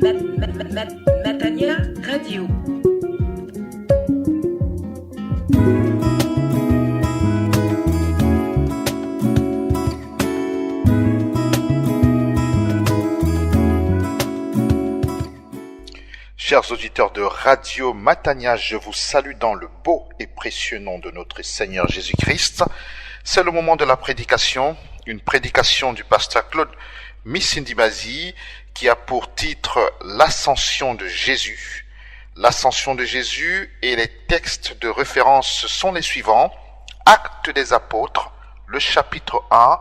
Matania Radio. Chers auditeurs de Radio Matania, je vous salue dans le beau et précieux nom de notre Seigneur Jésus-Christ. C'est le moment de la prédication, une prédication du pasteur Claude Missindibazi qui a pour titre l'Ascension de Jésus. L'Ascension de Jésus et les textes de référence sont les suivants. Actes des Apôtres, le chapitre 1,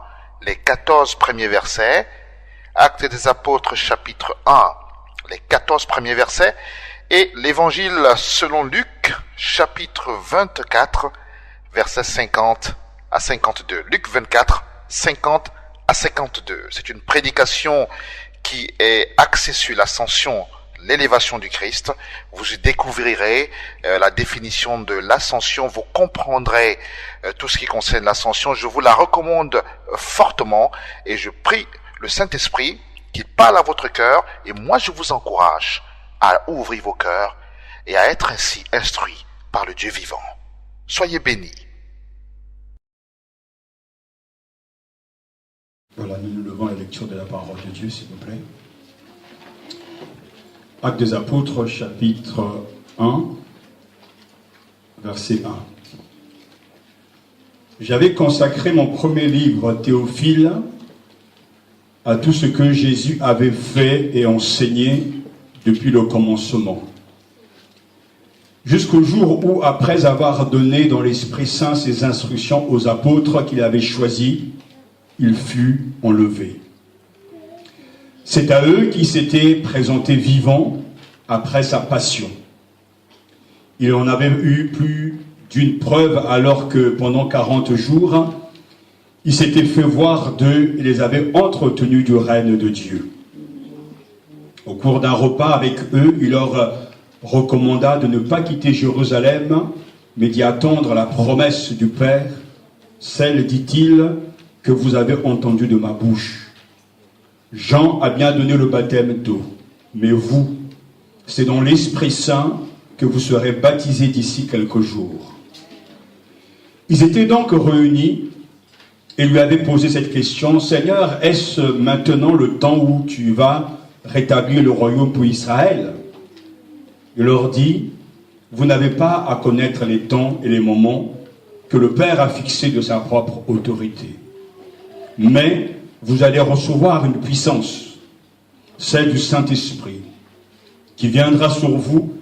les 14 premiers versets. Actes des Apôtres, chapitre 1, les 14 premiers versets, et l'évangile selon Luc, chapitre 24, versets 50 à 52. Luc 24, 50 à 52. C'est une prédication qui est axée sur l'ascension, l'élévation du Christ. Vous y découvrirez la définition de l'ascension, vous comprendrez tout ce qui concerne l'ascension. Je vous la recommande fortement et je prie le Saint-Esprit qu'il parle à votre cœur, et moi je vous encourage à ouvrir vos cœurs et à être ainsi instruits par le Dieu vivant. Soyez bénis. Voilà, nous nous levons à la lecture de la parole de Dieu, s'il vous plaît. Actes des Apôtres, chapitre 1, verset 1. J'avais consacré mon premier livre, Théophile, à tout ce que Jésus avait fait et enseigné depuis le commencement. Jusqu'au jour où, après avoir donné dans l'Esprit Saint ses instructions aux apôtres qu'il avait choisis, il fut enlevé. C'est à eux qu'il s'était présenté vivant après sa passion. Il en avait eu plus d'une preuve alors que pendant 40 jours, il s'était fait voir d'eux et les avait entretenus du règne de Dieu. Au cours d'un repas avec eux, il leur recommanda de ne pas quitter Jérusalem, mais d'y attendre la promesse du Père, celle, dit-il, que vous avez entendue de ma bouche. Jean a bien donné le baptême d'eau, mais vous, c'est dans l'Esprit Saint que vous serez baptisés d'ici quelques jours. Ils étaient donc réunis et lui avaient posé cette question: Seigneur, est-ce maintenant le temps où tu vas rétablir le royaume pour Israël? Il leur dit: vous n'avez pas à connaître les temps et les moments que le Père a fixés de sa propre autorité. Mais vous allez recevoir une puissance, celle du Saint-Esprit, qui viendra sur vous.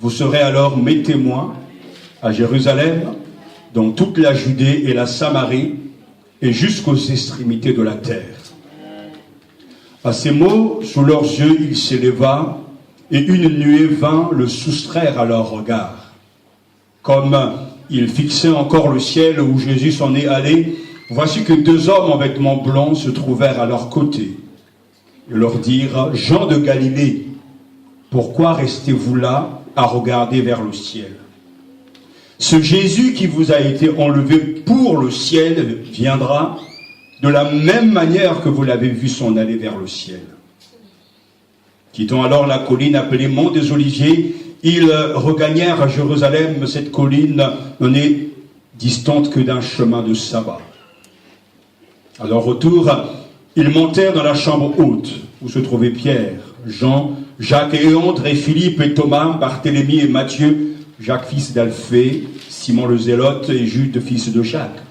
Vous serez alors mes témoins à Jérusalem, dans toute la Judée et la Samarie, et jusqu'aux extrémités de la terre. À ces mots, sous leurs yeux, il s'éleva, et une nuée vint le soustraire à leur regard. Comme ils fixaient encore le ciel où Jésus s'en est allé, voici que 2 hommes en vêtements blancs se trouvèrent à leur côté. Ils leur dirent: Jean de Galilée, pourquoi restez-vous là à regarder vers le ciel? Ce Jésus qui vous a été enlevé pour le ciel viendra de la même manière que vous l'avez vu s'en aller vers le ciel. Quittant alors la colline appelée Mont des Oliviers, ils regagnèrent à Jérusalem. Cette colline n'en est distante que d'un chemin de sabbat. À leur retour, ils montèrent dans la chambre haute où se trouvaient Pierre, Jean, Jacques et André, Philippe et Thomas, Barthélemy et Matthieu, Jacques fils d'Alphée, Simon le Zélote et Jude fils de Jacques.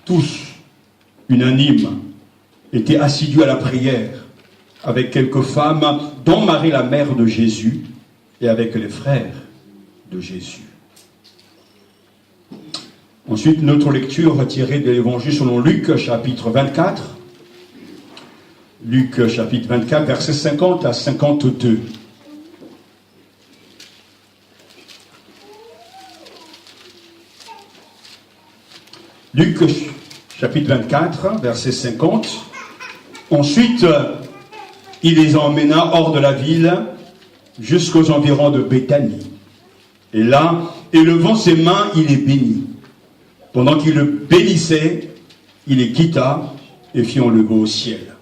Tous, unanimes, étaient assidus à la prière, avec quelques femmes, dont Marie la mère de Jésus, et avec les frères de Jésus. Ensuite, notre lecture tirée de l'Évangile selon Luc, chapitre 24. Luc, chapitre 24, versets 50 à 52. Luc, chapitre 24, verset 50. Ensuite, il les emmena hors de la ville jusqu'aux environs de Béthanie. Et là, élevant ses mains, il les bénit. Pendant qu'il le bénissait, il les quitta et fit enlever au ciel.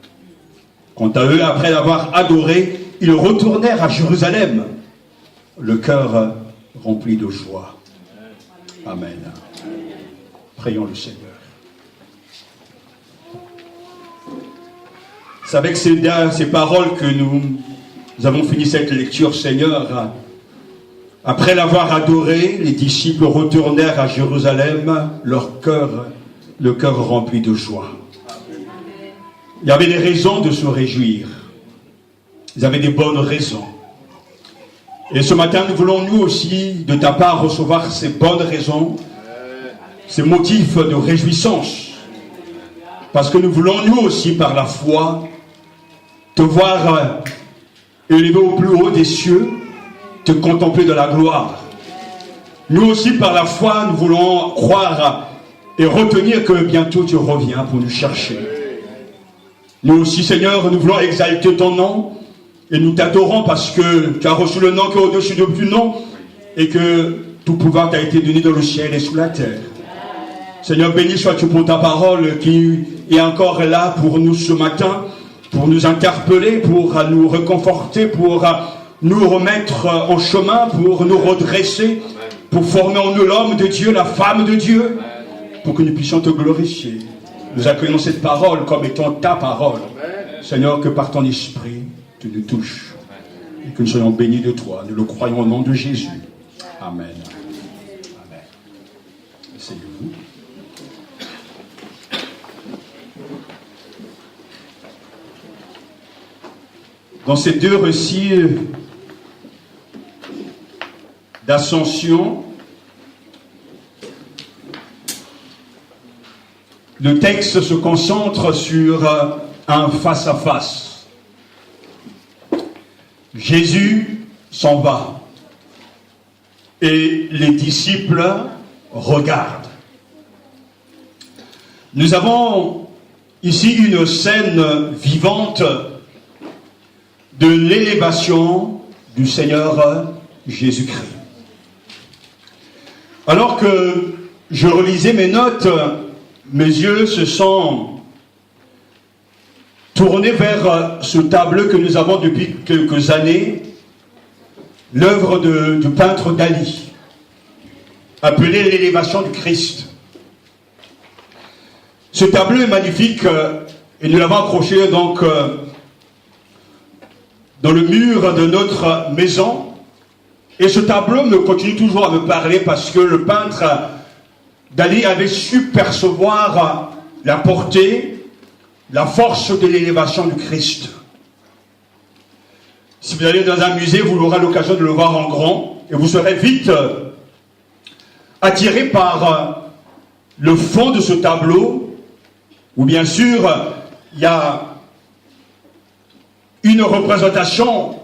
Quant à eux, après l'avoir adoré, ils retournèrent à Jérusalem, le cœur rempli de joie. Amen. Prions le Seigneur. C'est avec ces paroles que nous avons fini cette lecture, Seigneur. Après l'avoir adoré, les disciples retournèrent à Jérusalem, le cœur rempli de joie. Il y avait des raisons de se réjouir. Ils avaient des bonnes raisons. Et ce matin, nous voulons nous aussi, de ta part, recevoir ces bonnes raisons, ces motifs de réjouissance. Parce que nous voulons nous aussi, par la foi, te voir élevé au plus haut des cieux, te contempler de la gloire. Nous aussi, par la foi, nous voulons croire et retenir que bientôt tu reviens pour nous chercher. Nous aussi, Seigneur, nous voulons exalter ton nom et nous t'adorons parce que tu as reçu le nom qui est au-dessus de tout nom et que tout pouvoir t'a été donné dans le ciel et sous la terre. Seigneur, béni sois-tu pour ta parole qui est encore là pour nous ce matin, pour nous interpeller, pour nous réconforter, pour nous remettre en chemin, pour nous redresser, pour former en nous l'homme de Dieu, la femme de Dieu, pour que nous puissions te glorifier. Nous accueillons cette parole comme étant ta parole. Seigneur, que par ton esprit, tu nous touches. Et que nous soyons bénis de toi. Nous le croyons au nom de Jésus. Amen. Amen. Asseyez-vous. Dans ces deux récits d'ascension, le texte se concentre sur un face-à-face. Jésus s'en va et les disciples regardent. Nous avons ici une scène vivante de l'élévation du Seigneur Jésus-Christ. Alors que je relisais mes notes, mes yeux se sont tournés vers ce tableau que nous avons depuis quelques années, l'œuvre du peintre Dali, appelée l'élévation du Christ. Ce tableau est magnifique et nous l'avons accroché donc dans le mur de notre maison. Et ce tableau me continue toujours à me parler parce que le peintre Dali avait su percevoir la portée, la force de l'élévation du Christ. Si vous allez dans un musée, vous aurez l'occasion de le voir en grand et vous serez vite attiré par le fond de ce tableau où bien sûr il y a une représentation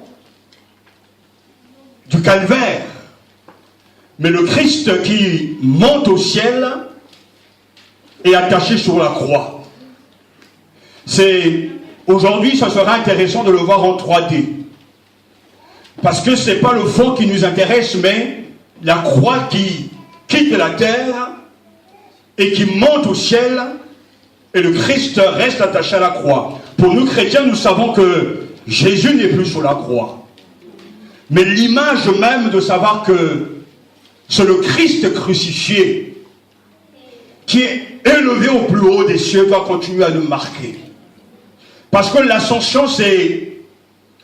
du calvaire, mais le Christ qui monte au ciel est attaché sur la croix. Aujourd'hui, ça sera intéressant de le voir en 3D. Parce que ce n'est pas le fond qui nous intéresse, mais la croix qui quitte la terre et qui monte au ciel, et le Christ reste attaché à la croix. Pour nous chrétiens, nous savons que Jésus n'est plus sur la croix. Mais l'image même de savoir que c'est le Christ crucifié qui est élevé au plus haut des cieux doit continuer à nous marquer. Parce que l'ascension, c'est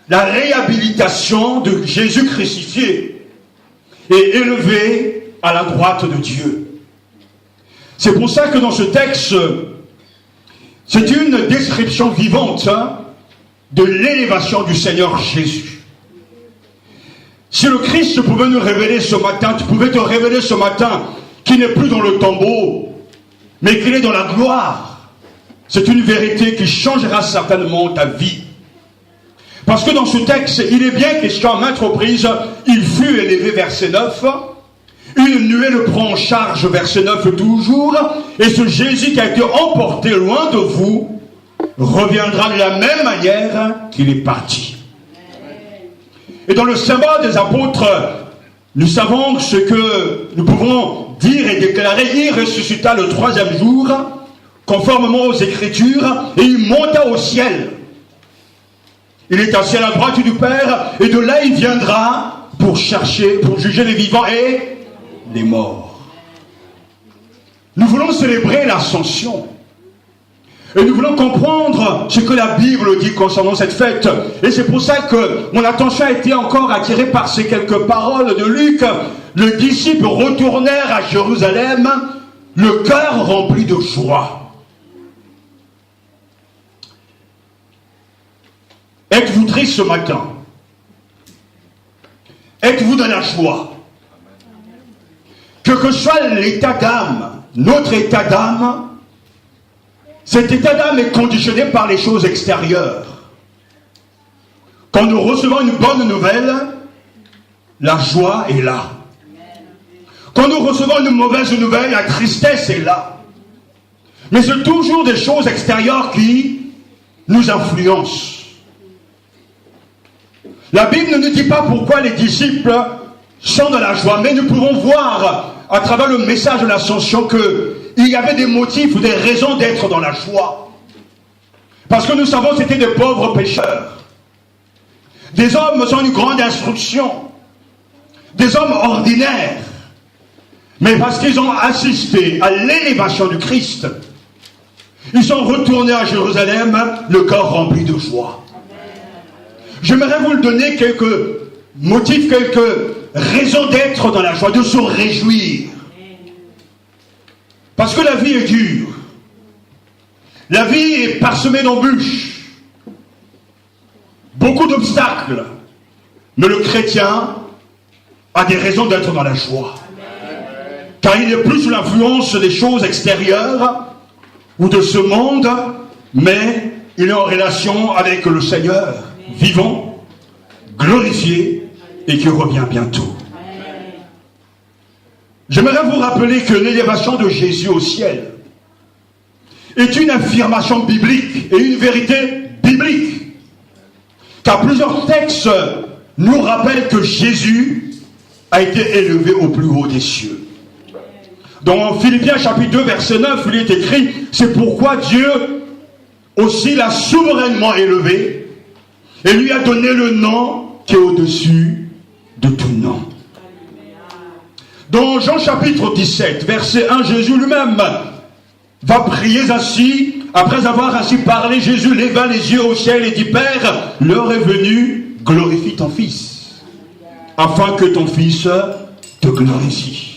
la réhabilitation de Jésus crucifié et élevé à la droite de Dieu. C'est pour ça que dans ce texte, c'est une description vivante de l'élévation du Seigneur Jésus. Si le Christ pouvait nous révéler ce matin, tu pouvais te révéler ce matin qu'il n'est plus dans le tombeau, mais qu'il est dans la gloire. C'est une vérité qui changera certainement ta vie. Parce que dans ce texte, il est bien question à maintes reprises, il fut élevé, verset 9, une nuée le prend en charge, verset 9 toujours, et ce Jésus qui a été emporté loin de vous, reviendra de la même manière qu'il est parti. Et dans le symbole des apôtres, nous savons ce que nous pouvons dire et déclarer. Il ressuscita le 3e jour, conformément aux Écritures, et il monta au ciel. Il est assis à la droite du Père, et de là il viendra pour chercher, pour juger les vivants et les morts. Nous voulons célébrer l'Ascension. Et nous voulons comprendre ce que la Bible dit concernant cette fête. Et c'est pour ça que mon attention a été encore attirée par ces quelques paroles de Luc. Les disciples retournèrent à Jérusalem, le cœur rempli de joie. Êtes-vous triste ce matin? Êtes-vous dans la joie? Que soit l'état d'âme, notre état d'âme, cet état d'âme est conditionné par les choses extérieures. Quand nous recevons une bonne nouvelle, la joie est là. Quand nous recevons une mauvaise nouvelle, la tristesse est là. Mais c'est toujours des choses extérieures qui nous influencent. La Bible ne nous dit pas pourquoi les disciples sont dans la joie, mais nous pouvons voir à travers le message de l'Ascension qu'il y avait des motifs ou des raisons d'être dans la joie. Parce que nous savons que c'était des pauvres pécheurs. Des hommes sans une grande instruction. Des hommes ordinaires. Mais parce qu'ils ont assisté à l'élévation du Christ, ils sont retournés à Jérusalem, le cœur rempli de joie. J'aimerais vous donner quelques motifs, quelques raisons d'être dans la joie, de se réjouir. Parce que la vie est dure. La vie est parsemée d'embûches. Beaucoup d'obstacles. Mais le chrétien a des raisons d'être dans la joie. Car il n'est plus sous l'influence des choses extérieures ou de ce monde, mais il est en relation avec le Seigneur, vivant, glorifié et qui revient bientôt. J'aimerais vous rappeler que l'élévation de Jésus au ciel est une affirmation biblique et une vérité biblique. Car plusieurs textes nous rappellent que Jésus a été élevé au plus haut des cieux. Dans Philippiens chapitre 2 verset 9, il est écrit: c'est pourquoi Dieu aussi l'a souverainement élevé et lui a donné le nom qui est au-dessus de tout nom. Dans Jean chapitre 17 verset 1, Jésus lui-même va prier ainsi. Après avoir ainsi parlé, Jésus leva les yeux au ciel et dit: Père, l'heure est venue, glorifie ton Fils, afin que ton Fils te glorifie.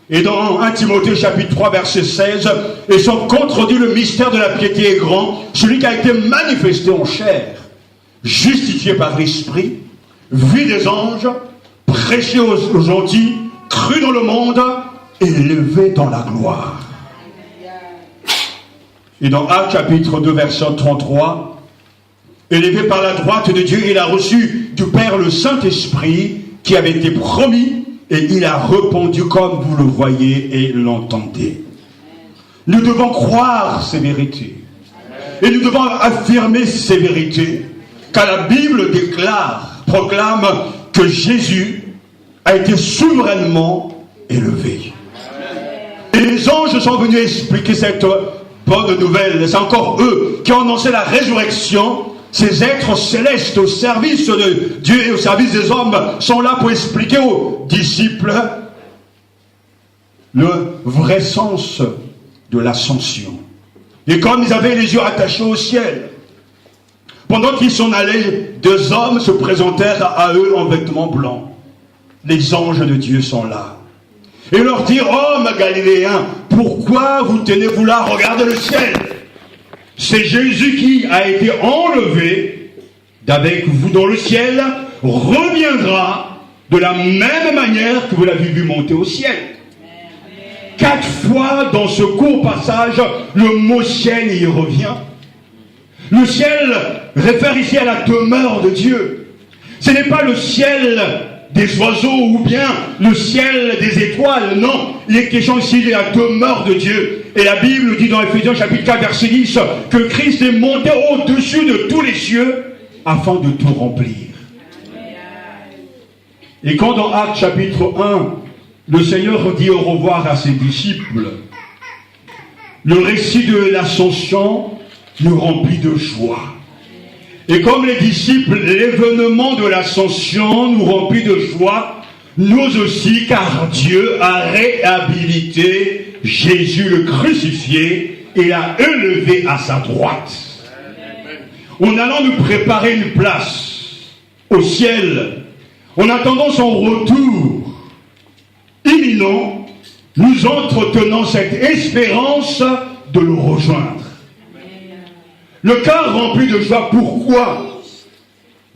Et dans 1 Timothée chapitre 3 verset 16, et sans contredit le mystère de la piété est grand, celui qui a été manifesté en chair, justifié par l'Esprit, vu des anges, prêché aux gentils, cru dans le monde, et élevé dans la gloire. Et dans Actes chapitre 2 verset 33, élevé par la droite de Dieu, il a reçu du Père le Saint-Esprit qui avait été promis, et il a répondu comme vous le voyez et l'entendez. Nous devons croire ces vérités. Et nous devons affirmer ces vérités, car la Bible proclame que Jésus a été souverainement élevé. Et les anges sont venus expliquer cette bonne nouvelle. C'est encore eux qui ont annoncé la résurrection. Ces êtres célestes au service de Dieu et au service des hommes sont là pour expliquer aux disciples le vrai sens de l'ascension. Et comme ils avaient les yeux attachés au ciel, pendant qu'ils s'en allaient, deux hommes se présentèrent à eux en vêtements blancs. Les anges de Dieu sont là. Et leur dirent: hommes galiléens, pourquoi vous tenez-vous là? Regardez le ciel. C'est Jésus qui a été enlevé d'avec vous dans le ciel, reviendra de la même manière que vous l'avez vu monter au ciel. 4 fois dans ce court passage, le mot ciel y revient. Le ciel réfère ici à la demeure de Dieu. Ce n'est pas le ciel des oiseaux ou bien le ciel des étoiles, non. Il est question ici de la demeure de Dieu. Et la Bible dit dans Ephésiens chapitre 4 verset 10 que Christ est monté au-dessus de tous les cieux afin de tout remplir. Et quand dans Actes chapitre 1, le Seigneur dit au revoir à ses disciples, le récit de l'ascension nous remplit de joie. Et comme les disciples, l'événement de l'ascension nous remplit de joie, nous aussi, car Dieu a réhabilité Jésus le crucifié et l'a élevé à sa droite. En allant nous préparer une place au ciel, en attendant son retour imminent, nous entretenons cette espérance de le rejoindre. Le cœur rempli de joie, pourquoi?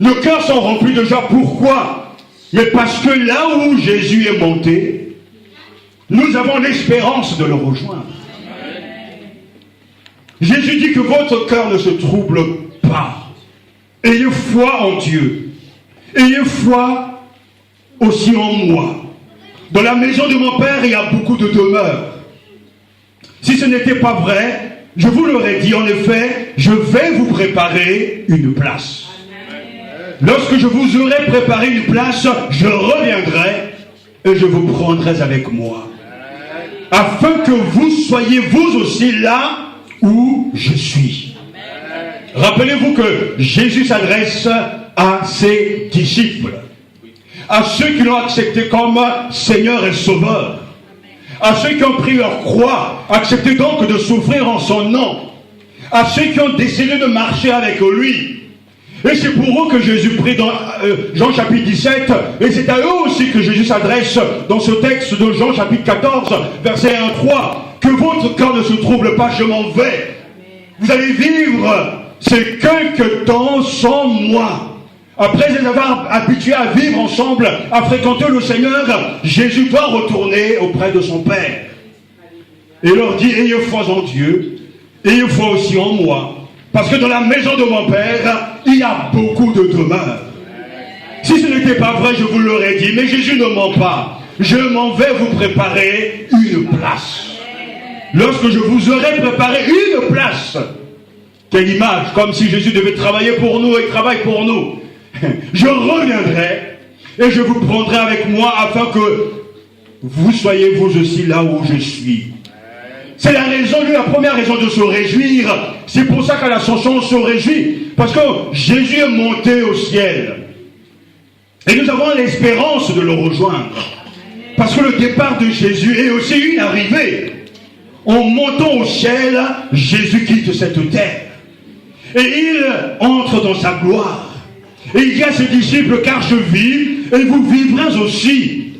Nos cœurs sont remplis de joie, pourquoi? Mais parce que là où Jésus est monté, nous avons l'espérance de le rejoindre. Jésus dit que votre cœur ne se trouble pas. Ayez foi en Dieu. Ayez foi aussi en moi. Dans la maison de mon Père, il y a beaucoup de demeures. Si ce n'était pas vrai, je vous l'aurais dit, en effet, je vais vous préparer une place. Lorsque je vous aurai préparé une place, je reviendrai et je vous prendrai avec moi. Afin que vous soyez vous aussi là où je suis. Rappelez-vous que Jésus s'adresse à ses disciples, à ceux qui l'ont accepté comme Seigneur et Sauveur, à ceux qui ont pris leur croix, accepté donc de souffrir en son nom, à ceux qui ont décidé de marcher avec lui. Et c'est pour eux que Jésus prie dans Jean chapitre 17, et c'est à eux aussi que Jésus s'adresse dans ce texte de Jean chapitre 14, verset 1-3, que votre cœur ne se trouble pas, je m'en vais. Vous allez vivre ces quelques temps sans moi. Après les avoir habitués à vivre ensemble, à fréquenter le Seigneur, Jésus doit retourner auprès de son Père. Et leur dit, ayez foi en Dieu, ayez foi aussi en moi. Parce que dans la maison de mon Père, il y a beaucoup de demeures. Si ce n'était pas vrai, je vous l'aurais dit, mais Jésus ne ment pas. Je m'en vais vous préparer une place. Lorsque je vous aurai préparé une place, quelle image, comme si Jésus devait travailler pour nous et travaille pour nous. Je reviendrai et je vous prendrai avec moi afin que vous soyez vous aussi là où je suis. C'est la raison, la première raison de se réjouir. C'est pour ça qu'à l'ascension on se réjouit. Parce que Jésus est monté au ciel. Et nous avons l'espérance de le rejoindre. Parce que le départ de Jésus est aussi une arrivée. En montant au ciel, Jésus quitte cette terre. Et il entre dans sa gloire. Et il dit à ses disciples, car je vis, et vous vivrez aussi.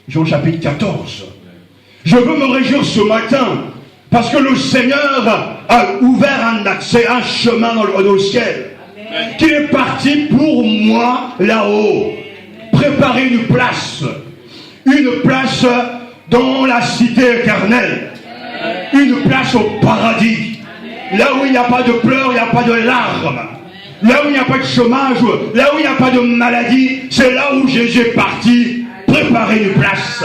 Jean chapitre 14. Je veux me réjouir ce matin, parce que le Seigneur a ouvert un accès, un chemin au ciel. Qu'il est parti pour moi là-haut. Préparer une place dans la cité éternelle. Une place au paradis. Là où il n'y a pas de pleurs, il n'y a pas de larmes. Là où il n'y a pas de chômage, là où il n'y a pas de maladie, c'est là où Jésus est parti préparer une place.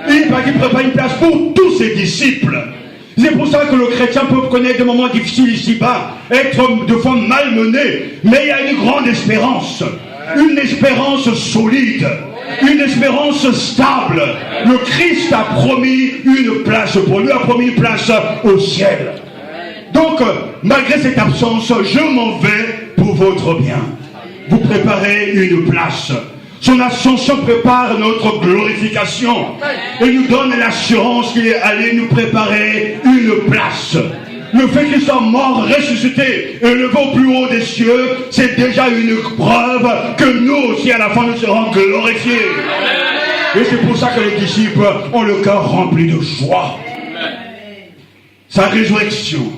Il est parti préparer une place pour tous ses disciples. C'est pour ça que le chrétien peut connaître des moments difficiles ici-bas, être de fois malmené, mais il y a une grande espérance. Une espérance solide, une espérance stable. Le Christ a promis une place pour lui, a promis une place au ciel. Donc, malgré cette absence, je m'en vais pour votre bien. Vous préparez une place. Son ascension prépare notre glorification et nous donne l'assurance qu'il est allé nous préparer une place. Le fait qu'il soit mort, ressuscité, élevé au plus haut des cieux, c'est déjà une preuve que nous aussi à la fin nous serons glorifiés. Et c'est pour ça que les disciples ont le cœur rempli de joie. Sa résurrection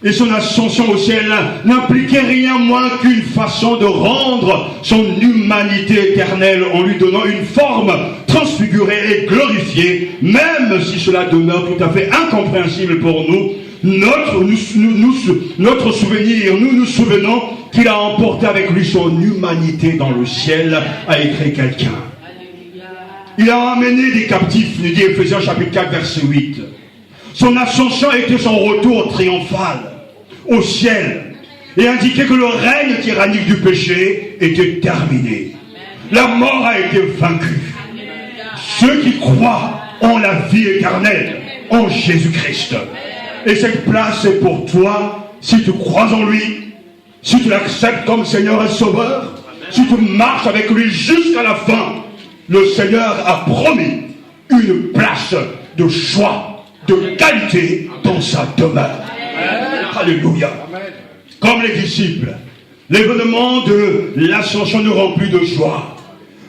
et son ascension au ciel n'impliquait rien moins qu'une façon de rendre son humanité éternelle en lui donnant une forme transfigurée et glorifiée, même si cela demeure tout à fait incompréhensible pour nous. Notre souvenir, nous nous souvenons qu'il a emporté avec lui son humanité dans le ciel, a écrit quelqu'un. Il a amené des captifs, nous dit Ephésiens chapitre 4 verset 8. Son ascension était son retour triomphal au ciel et indiquait que le règne tyrannique du péché était terminé. La mort a été vaincue. Ceux qui croient ont la vie éternelle en Jésus-Christ. Et cette place est pour toi si tu crois en lui, si tu l'acceptes comme Seigneur et Sauveur, si tu marches avec lui jusqu'à la fin, le Seigneur a promis une place de choix, de qualité dans sa demeure. Alléluia. Comme les disciples, l'événement de l'ascension nous remplit de joie.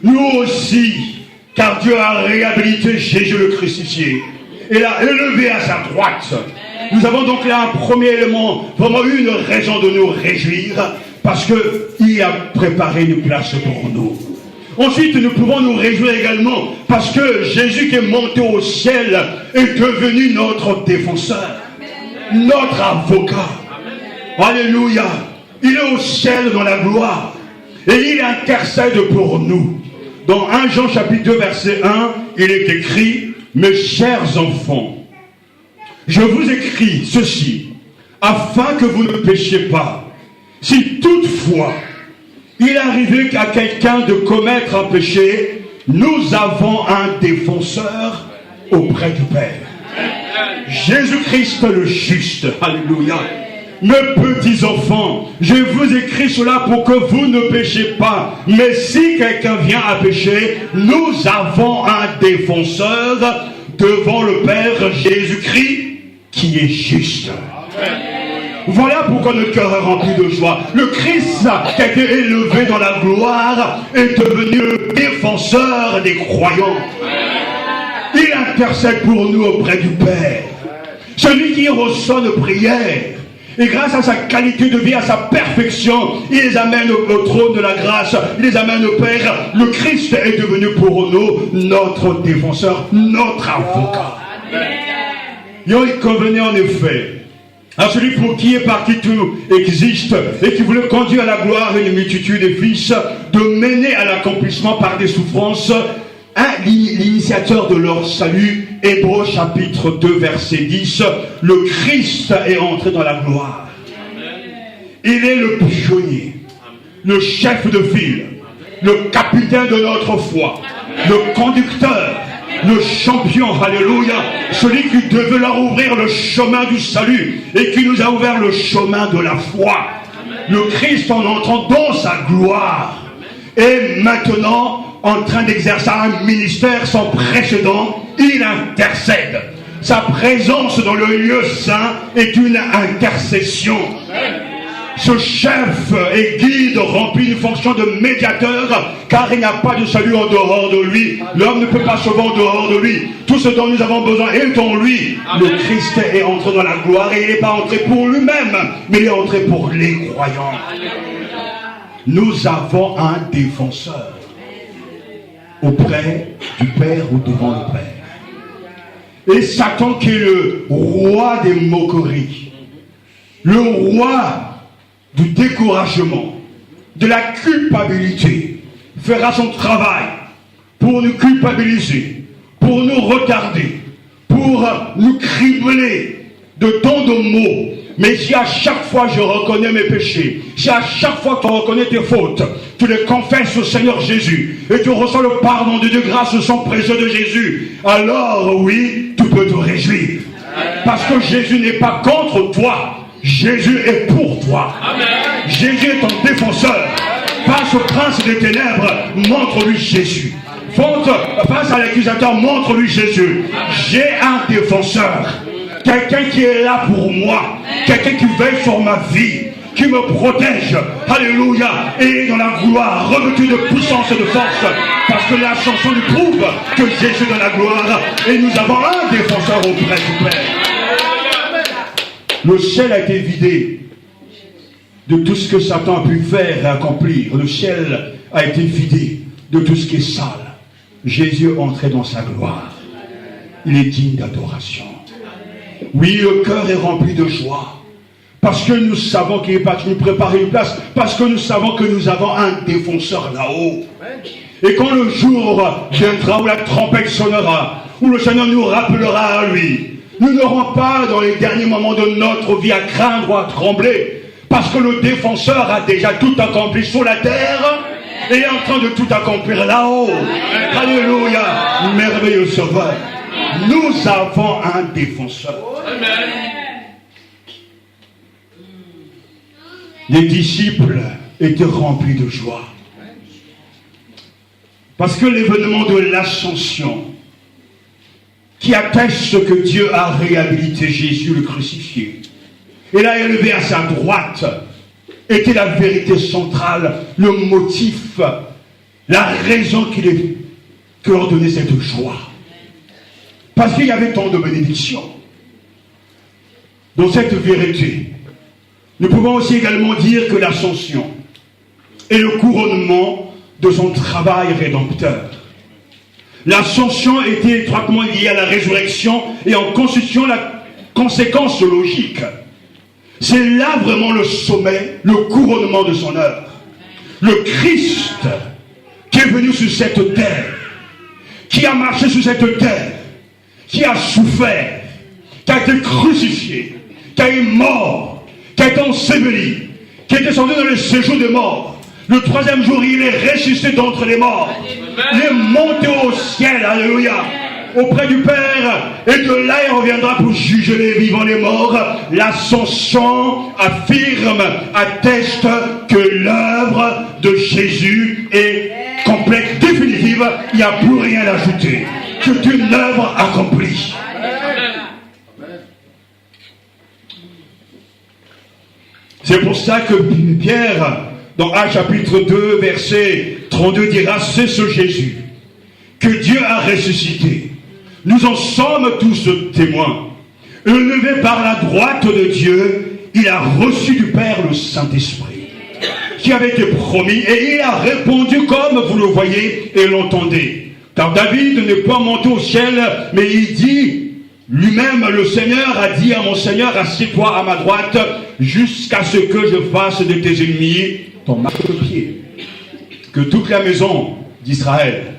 Nous aussi, car Dieu a réhabilité Jésus le crucifié et l'a élevé à sa droite. Nous avons donc là un premier élément, vraiment une raison de nous réjouir, parce qu'il a préparé une place pour nous. Ensuite, nous pouvons nous réjouir également parce que Jésus qui est monté au ciel est devenu notre défenseur, notre avocat. Alléluia. Il est au ciel dans la gloire et il intercède pour nous. Dans 1 Jean chapitre 2 verset 1, il est écrit: mes chers enfants, je vous écris ceci afin que vous ne péchiez pas. Si toutefois il arrivait à quelqu'un de commettre un péché, nous avons un défenseur auprès du Père. Jésus-Christ le juste. Alléluia. Mes petits enfants, je vous écris cela pour que vous ne péchiez pas. Mais si quelqu'un vient à pécher, nous avons un défenseur devant le Père, Jésus-Christ, qui est juste. Voilà pourquoi notre cœur est rempli de joie. Le Christ qui a été élevé dans la gloire est devenu le défenseur des croyants. Il intercède pour nous auprès du Père. Celui qui reçoit nos prières, et grâce à sa qualité de vie, à sa perfection, il les amène au trône de la grâce, il les amène au Père. Le Christ est devenu pour nous notre défenseur, notre avocat. Il convenait en effet à celui pour qui et par qui tout existe et qui voulait conduire à la gloire une multitude de fils, de mener à l'accomplissement par des souffrances l'initiateur de leur salut. Hébreux chapitre 2 verset 10, le Christ est entré dans la gloire. Il est le pionnier, le chef de file, le capitaine de notre foi, le conducteur, le champion, alléluia, celui qui devait leur ouvrir le chemin du salut et qui nous a ouvert le chemin de la foi. Le Christ, en entrant dans sa gloire, est maintenant en train d'exercer un ministère sans précédent. Il intercède. Sa présence dans le lieu saint est une intercession. Ce chef et guide remplit une fonction de médiateur, car il n'y a pas de salut en dehors de lui. L'homme ne peut pas sauver en dehors de lui. Tout ce dont nous avons besoin est en lui. Le Christ est entré dans la gloire et il n'est pas entré pour lui-même, mais il est entré pour les croyants. Nous avons un défenseur auprès du Père ou devant le Père. Et Satan, qui est le roi des moqueries, le roi du découragement, de la culpabilité, fera son travail pour nous culpabiliser, pour nous retarder, pour nous cribler de tant de mots. Mais si à chaque fois je reconnais mes péchés, si à chaque fois tu reconnais tes fautes, tu les confesses au Seigneur Jésus et tu reçois le pardon de Dieu grâce au sang précieux de Jésus, alors oui, tu peux te réjouir. Parce que Jésus n'est pas contre toi, Jésus est pour toi. Amen. Jésus est ton défenseur. Face au prince des ténèbres, montre-lui Jésus. Face à l'accusateur, montre-lui Jésus. J'ai un défenseur. Quelqu'un qui est là pour moi. Quelqu'un qui veille sur ma vie. Qui me protège. Alléluia. Et dans la gloire, revêtu de puissance et de force. Parce que la chanson nous prouve que Jésus est dans la gloire. Et nous avons un défenseur auprès du Père. Le ciel a été vidé de tout ce que Satan a pu faire et accomplir. Le ciel a été vidé de tout ce qui est sale. Jésus est entré dans sa gloire. Il est digne d'adoration. Oui, le cœur est rempli de joie. Parce que nous savons qu'il est parti nous préparer une place. Parce que nous savons que nous avons un défenseur là-haut. Et quand le jour viendra où la trompette sonnera, où le Seigneur nous rappellera à lui, nous n'aurons pas dans les derniers moments de notre vie à craindre ou à trembler. Parce que le défenseur a déjà tout accompli sur la terre et est en train de tout accomplir là-haut. Alléluia, merveilleux sauveur. Nous avons un défenseur. les disciples étaient remplis de joie. Parce que l'événement de l'ascension, qui atteste que Dieu a réhabilité Jésus le crucifié et l'a élevé à sa droite, était la vérité centrale, le motif, la raison qui leur donnait cette joie. Parce qu'il y avait tant de bénédictions. Dans cette vérité, nous pouvons aussi également dire que l'ascension est le couronnement de son travail rédempteur. L'ascension était étroitement liée à la résurrection et en constituant la conséquence logique. C'est là vraiment le sommet, le couronnement de son œuvre. Le Christ qui est venu sur cette terre, qui a marché sur cette terre, qui a souffert, qui a été crucifié, qui a été mort, qui a été enseveli, qui est descendu dans le séjour des morts. Le troisième jour, il est ressuscité d'entre les morts. Il est monté au ciel, alléluia, auprès du Père, et de là il reviendra pour juger les vivants et les morts. L'ascension affirme, atteste que l'œuvre de Jésus est complète, définitive, il n'y a plus rien à ajouter. C'est une œuvre accomplie. C'est pour ça que Pierre, dans Actes chapitre 2, verset 32, dira, c'est ce Jésus que Dieu a ressuscité. Nous en sommes tous témoins. Élevé par la droite de Dieu, il a reçu du Père le Saint-Esprit, qui avait été promis, et il a répondu comme vous le voyez et l'entendez. Car David n'est pas monté au ciel, mais il dit, lui-même, le Seigneur a dit à mon Seigneur, assieds-toi à ma droite, jusqu'à ce que je fasse de tes ennemis ton marchepied. Que toute la maison d'Israël,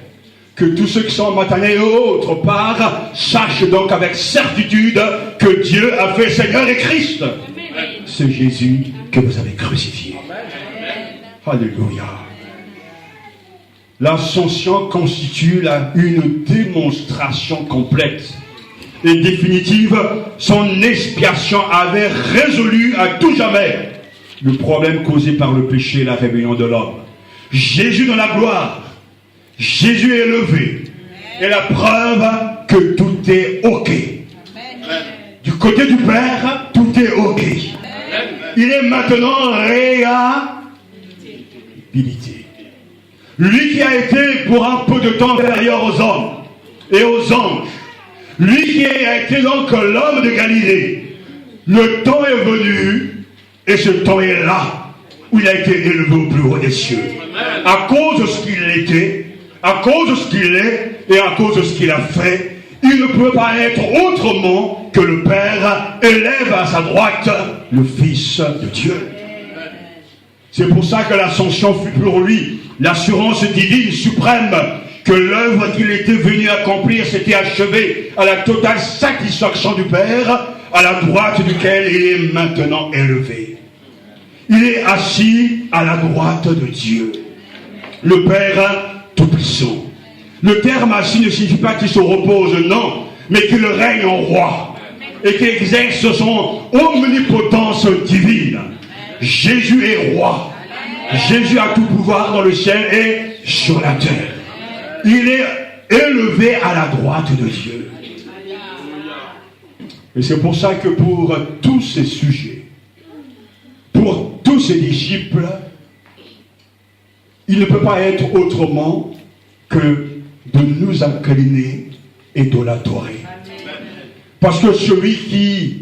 que tous ceux qui sont matanés et autre part, sachent donc avec certitude que Dieu a fait Seigneur et Christ. C'est Jésus que vous avez crucifié. Alléluia. L'ascension constitue une démonstration complète et définitive. Son expiation avait résolu à tout jamais le problème causé par le péché et la rébellion de l'homme. Jésus dans la gloire, Jésus est élevé, et la preuve que tout est ok. Du côté du Père, tout est ok. Il est maintenant réhabilité. Lui qui a été pour un peu de temps inférieur aux hommes et aux anges, lui qui a été donc l'homme de Galilée, le temps est venu, et ce temps est là, où il a été élevé au plus haut des cieux. À cause de ce qu'il était, à cause de ce qu'il est, et à cause de ce qu'il a fait, il ne peut pas être autrement que le Père élève à sa droite le Fils de Dieu. C'est pour ça que l'ascension fut pour lui l'assurance divine suprême que l'œuvre qu'il était venu accomplir s'était achevée à la totale satisfaction du Père, à la droite duquel il est maintenant élevé. Il est assis à la droite de Dieu, le Père Tout-Puissant. Le terme assis ne signifie pas qu'il se repose, non, mais qu'il règne en roi et qu'il exerce son omnipotence divine. Jésus est roi. Jésus a tout pouvoir dans le ciel et sur la terre. Il est élevé à la droite de Dieu. Et c'est pour ça que pour tous ces sujets, pour tous ces disciples, il ne peut pas être autrement que de nous incliner et de l'adorer. Parce que celui qui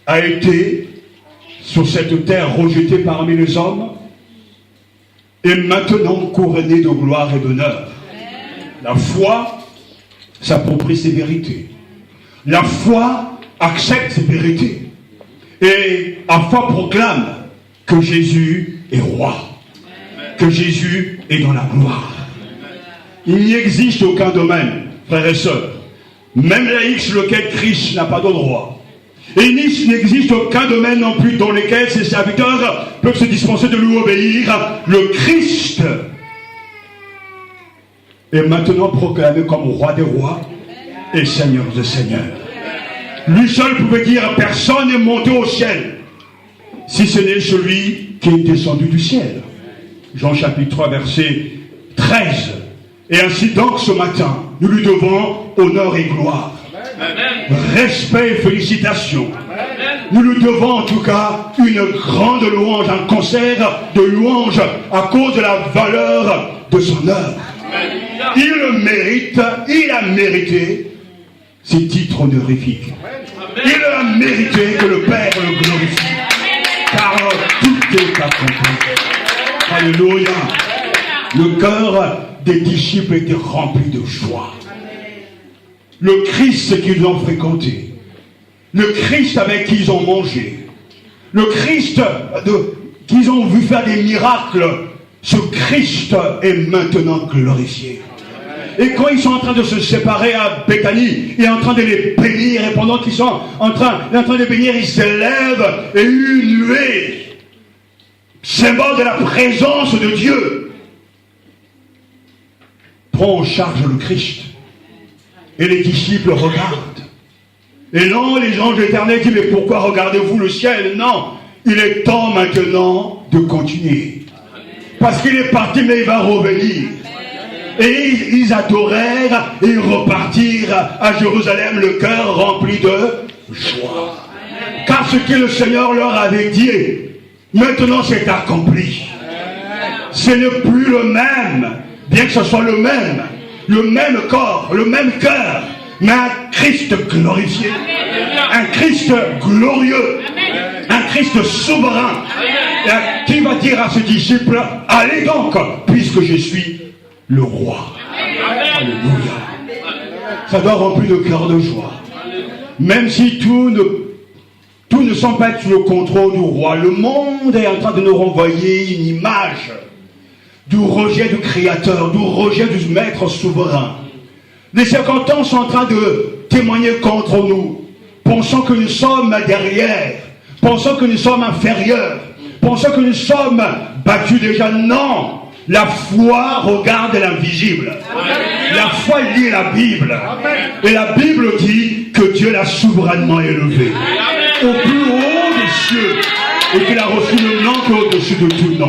a été sur cette terre rejeté parmi les hommes est maintenant couronné de gloire et d'honneur. La foi s'approprie ses vérités. La foi accepte ses vérités. Et la foi proclame que Jésus est roi. Que Jésus est dans la gloire. Il n'y existe aucun domaine, frères et sœurs, même la X, lequel Christ n'a pas de droit. Et il n'existe aucun domaine non plus dans lequel ses serviteurs peuvent se dispenser de lui obéir. Le Christ est maintenant proclamé comme roi des rois et seigneur des seigneurs. Lui seul pouvait dire, personne n'est monté au ciel, si ce n'est celui qui est descendu du ciel. Jean chapitre 3, verset 13. Et ainsi donc ce matin, nous lui devons honneur et gloire. Amen. Respect et félicitations. Amen. Nous lui devons en tout cas une grande louange, un concert de louange à cause de la valeur de son œuvre. Amen. Il le mérite, il a mérité ces titres honorifiques. Amen. Il a mérité que le Père le glorifie. Car tout est accompli. Alléluia. Le cœur des disciples était rempli de joie. Le Christ qu'ils ont fréquenté, le Christ avec qui ils ont mangé, le Christ qu'ils ont vu faire des miracles, ce Christ est maintenant glorifié. Et quand ils sont en train de se séparer à Béthanie, il est en train de les bénir, et pendant qu'ils sont en train de bénir, ils s'élèvent et une nuée, symbole de la présence de Dieu, prend en charge le Christ. Et les disciples regardent. Et non, les anges éternels disent, mais pourquoi regardez-vous le ciel? Non, il est temps maintenant de continuer. Parce qu'il est parti, mais il va revenir. Et ils adorèrent et ils repartirent à Jérusalem, le cœur rempli de joie. Car ce que le Seigneur leur avait dit, maintenant c'est accompli. Ce n'est plus le même, bien que ce soit le même corps, le même cœur, mais un Christ glorifié, un Christ glorieux, un Christ souverain, qui va dire à ses disciples, allez donc, puisque je suis le roi. Alléluia. Ça doit remplir le cœur de joie. Même si tout ne semble pas sous le contrôle du roi, le monde est en train de nous renvoyer une image du rejet du Créateur, du rejet du Maître souverain. Les circonstances sont en train de témoigner contre nous, pensant que nous sommes derrière, pensant que nous sommes inférieurs, pensant que nous sommes battus déjà. Non! La foi regarde l'invisible. La foi lit la Bible. Et la Bible dit que Dieu l'a souverainement élevé au plus haut des cieux et qu'il a reçu le nom qui est au-dessus de tout nom.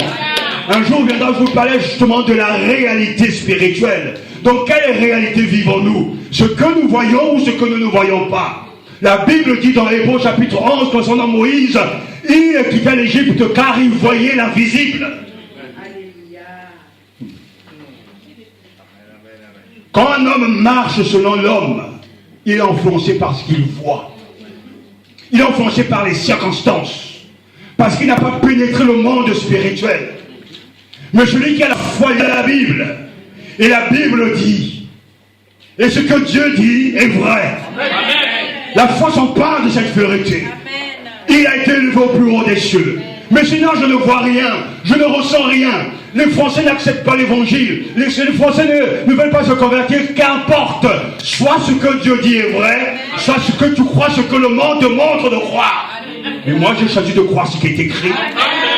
Un jour viendra, je vous parler justement de la réalité spirituelle. Dans quelle réalité vivons-nous? Ce que nous voyons ou ce que nous ne voyons pas? La Bible dit dans Hébreux chapitre 11 concernant Moïse, il quitta l'Égypte car il voyait l'invisible. Quand un homme marche selon l'homme, il est influencé par ce qu'il voit. Il est influencé par les circonstances. Parce qu'il n'a pas pénétré le monde spirituel. Mais celui qui a la foi de la Bible, et la Bible dit, et ce que Dieu dit est vrai. Amen. La foi s'empare de cette vérité. Amen. Il a été élevé au plus haut des cieux. Mais sinon je ne vois rien, je ne ressens rien. Les Français n'acceptent pas l'évangile. Les Français ne veulent pas se convertir. Qu'importe, soit ce que Dieu dit est vrai, soit ce que tu crois, ce que le monde te montre de croire. Mais moi j'ai choisi de croire ce qui est écrit,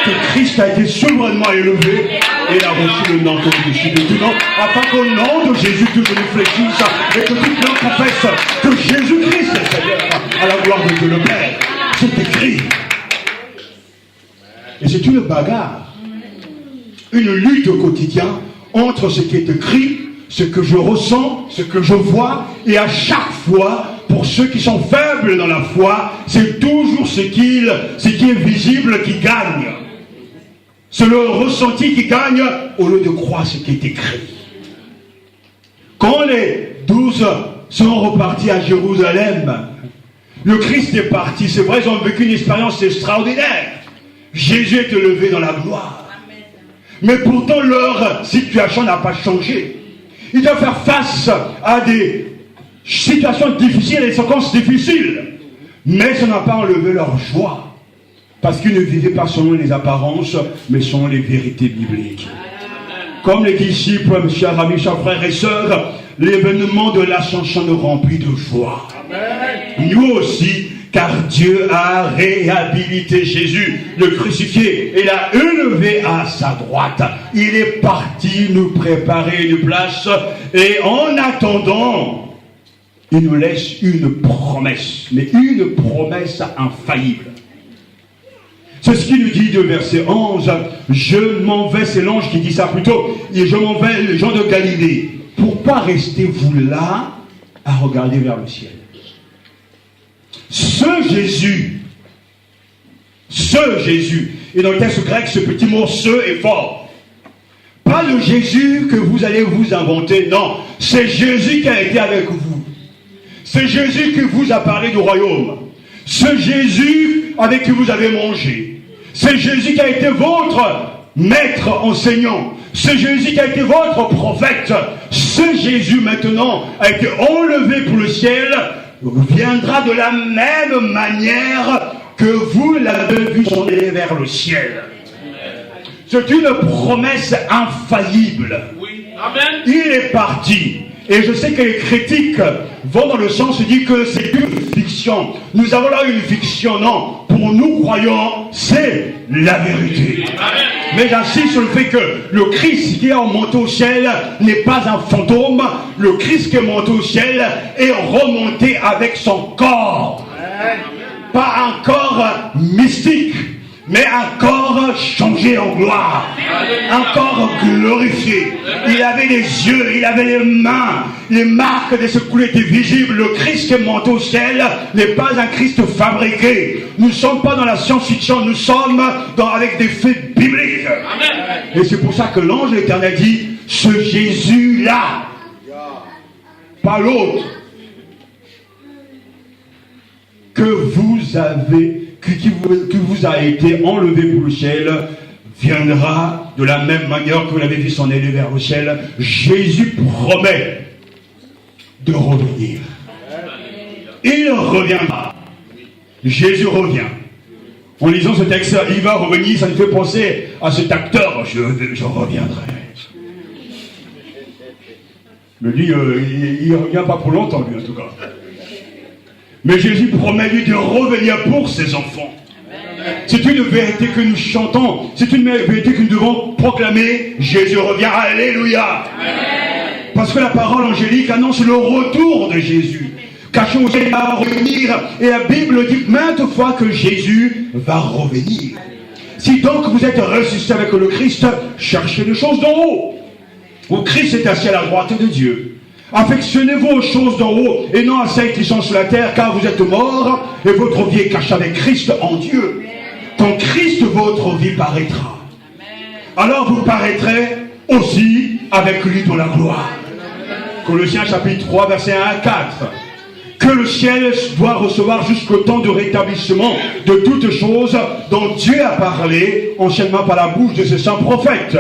que Christ a été souverainement élevé et il a reçu le nom au-dessus de tout nom, afin qu'au nom de Jésus tout genou fléchisse et que tout l'homme confesse que Jésus-Christ est Seigneur à la gloire de Dieu le Père. C'est écrit. Et c'est une bagarre, une lutte au quotidien entre ce qui est écrit, ce que je ressens, ce que je vois, et à chaque fois, pour ceux qui sont faibles dans la foi, c'est toujours ce qui est visible qui gagne. C'est le ressenti qui gagne au lieu de croire ce qui est écrit. Quand les 12 sont repartis à Jérusalem, le Christ est parti. C'est vrai, ils ont vécu une expérience extraordinaire. Jésus est élevé dans la gloire. Mais pourtant, leur situation n'a pas changé. Ils doivent faire face à des situations difficiles et des circonstances difficiles. Mais ça n'a pas enlevé leur joie. Parce qu'ils ne vivaient pas selon les apparences, mais selon les vérités bibliques. Comme les disciples, chers amis, chers frères et sœurs, l'événement de l'ascension nous remplit de joie. Nous aussi, car Dieu a réhabilité Jésus, le crucifié, et l'a élevé à sa droite. Il est parti nous préparer une place, et en attendant, il nous laisse une promesse, mais une promesse infaillible. C'est ce qu'il nous dit de verset 11. Je m'en vais, c'est l'ange qui dit ça plutôt. Et je m'en vais, les gens de Galilée. Pourquoi restez-vous là à regarder vers le ciel? Ce Jésus, et dans le texte grec, ce petit mot ce est fort. Pas le Jésus que vous allez vous inventer, non. C'est Jésus qui a été avec vous. C'est Jésus qui vous a parlé du royaume. C'est Jésus avec qui vous avez mangé. C'est Jésus qui a été votre maître enseignant. C'est Jésus qui a été votre prophète. Ce Jésus maintenant a été enlevé pour le ciel, viendra de la même manière que vous l'avez vu s'en aller vers le ciel. C'est une promesse infaillible. Oui. Amen. Il est parti. Et je sais que les critiques vont dans le sens de dire que c'est une fiction. Nous avons là une fiction. Non. Pour nous croyants, c'est la vérité. Amen. Mais j'insiste sur le fait que le Christ qui est monté au ciel n'est pas un fantôme. Le Christ qui est monté au ciel est remonté avec son corps. Pas un corps mystique, mais un corps changé en gloire, un corps glorifié. Il avait les yeux, il avait les mains, les marques de ce coups étaient visibles. Le Christ qui est monté au ciel n'est pas un Christ fabriqué. Nous ne sommes pas dans la science-fiction, nous sommes avec des faits bibliques. Et c'est pour ça que l'ange de l'Éternel dit, ce Jésus-là, pas l'autre, que vous avez, qui vous a été enlevé pour le ciel, viendra de la même manière que vous l'avez vu s'en aller vers le ciel. Jésus promet de revenir. Il reviendra. Jésus revient. En lisant ce texte, il va revenir, ça nous fait penser à cet acteur, je reviendrai. Mais lui, il ne revient pas pour longtemps, lui, en tout cas. Mais Jésus promet lui de revenir pour ses enfants. C'est une vérité que nous chantons. C'est une vérité que nous devons proclamer. Jésus revient. Alléluia. Parce que la parole angélique annonce le retour de Jésus. Caché au ciel, il va revenir. Et la Bible dit maintes fois que Jésus va revenir. Si donc vous êtes ressuscité avec le Christ, cherchez les choses d'en haut. Où Christ est assis à la droite de Dieu. Affectionnez-vous aux choses d'en haut et non à celles qui sont sur la terre, car vous êtes morts et votre vie est cachée avec Christ en Dieu. Quand Christ, votre vie paraîtra, alors vous paraîtrez aussi avec lui dans la gloire. Colossiens chapitre 3, versets 1 à 4. Que le ciel doit recevoir jusqu'au temps de rétablissement de toutes choses dont Dieu a parlé anciennement par la bouche de ses saints prophètes.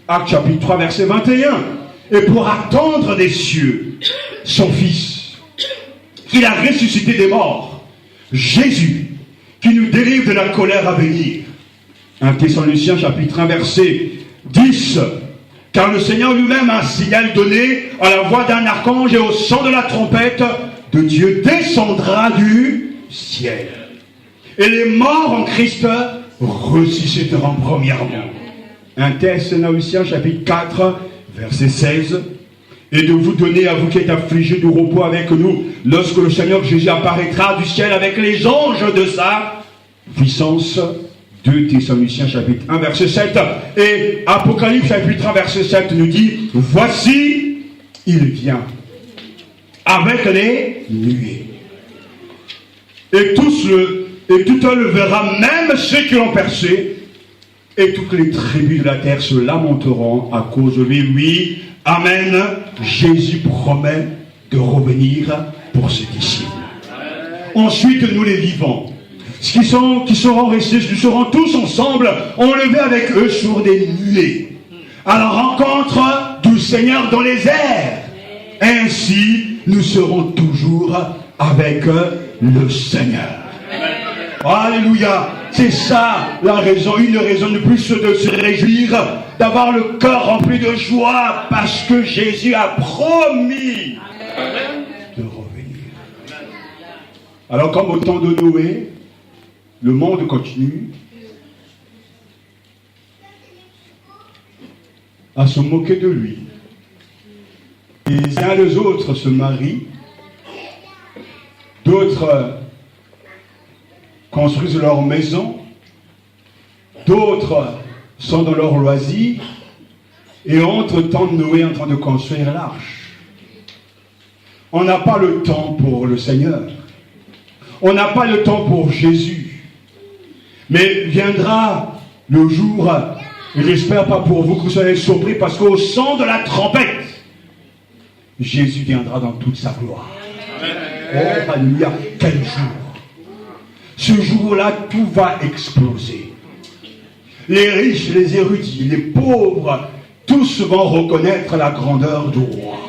Actes chapitre 3, verset 21. Et pour attendre des cieux son Fils, qu'il a ressuscité des morts, Jésus, qui nous délivre de la colère à venir. 1 Thessaloniciens chapitre 1 verset 10. Car le Seigneur lui-même a un signal donné à la voix d'un archange et au son de la trompette de Dieu descendra du ciel. Et les morts en Christ ressusciteront premièrement. 1 Thessaloniciens chapitre 4 verset 16, et de vous donner à vous qui êtes affligés du repos avec nous, lorsque le Seigneur Jésus apparaîtra du ciel avec les anges de sa puissance. 2 Thessaloniciens chapitre 1 verset 7, et Apocalypse chapitre 1 verset 7 nous dit, voici, il vient, avec les nuées. Et tout le verra, même ceux qui l'ont percé, et toutes les tribus de la terre se lamenteront à cause de lui. Oui, amen. Jésus promet de revenir pour ses disciples. Ensuite, nous les vivants, qui seront restés, nous serons tous ensemble, enlevés avec eux sur des nuées, à la rencontre du Seigneur dans les airs. Ainsi, nous serons toujours avec le Seigneur. Alléluia. C'est ça la raison, une raison de plus de se réjouir, d'avoir le cœur rempli de joie, parce que Jésus a promis de revenir. Alors comme au temps de Noé, le monde continue à se moquer de lui. Les uns les autres se marient, d'autres construisent leur maison, D'autres sont dans leur loisir et entre-temps Noé est en train de construire l'arche. On n'a pas le temps pour le Seigneur. On n'a pas le temps pour Jésus. Mais viendra le jour, et j'espère pas pour vous que vous soyez surpris, parce qu'au son de la trompette, Jésus viendra dans toute sa gloire. Oh, alléluia, quel jour! Ce jour-là, tout va exploser. Les riches, les érudits, les pauvres, tous vont reconnaître la grandeur du roi.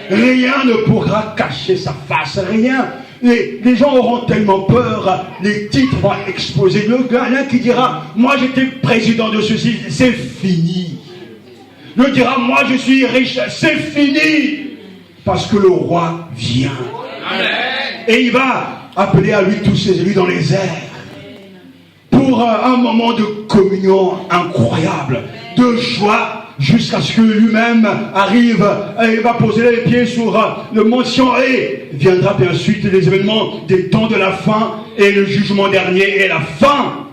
Rien ne pourra cacher sa face, rien. Les gens auront tellement peur, les titres vont exploser. Le gars qui dira, moi j'étais président de ceci, c'est fini. Le dira, moi je suis riche, c'est fini. Parce que le roi vient. Amen. Et il va appeler à lui tous ses élus dans les airs. Pour un moment de communion incroyable, de joie, jusqu'à ce que lui-même arrive et va poser les pieds sur le mont Sion et viendra bien ensuite les événements des temps de la fin et le jugement dernier et la fin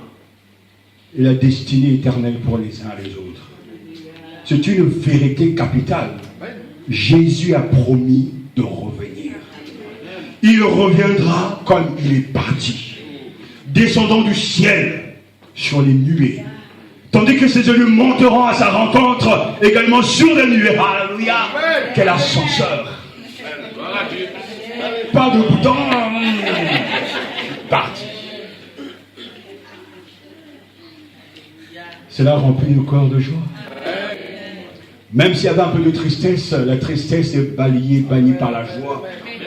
et la destinée éternelle pour les uns et les autres. C'est une vérité capitale. Jésus a promis de revenir. Il reviendra comme il est parti, descendant du ciel sur les nuées. Tandis que ses élus monteront à sa rencontre également sur les nuées. Alléluia! Quel ascenseur! Pas de bouton. Parti. Cela remplit nos corps de joie. Même s'il y avait un peu de tristesse, la tristesse est bannie par la joie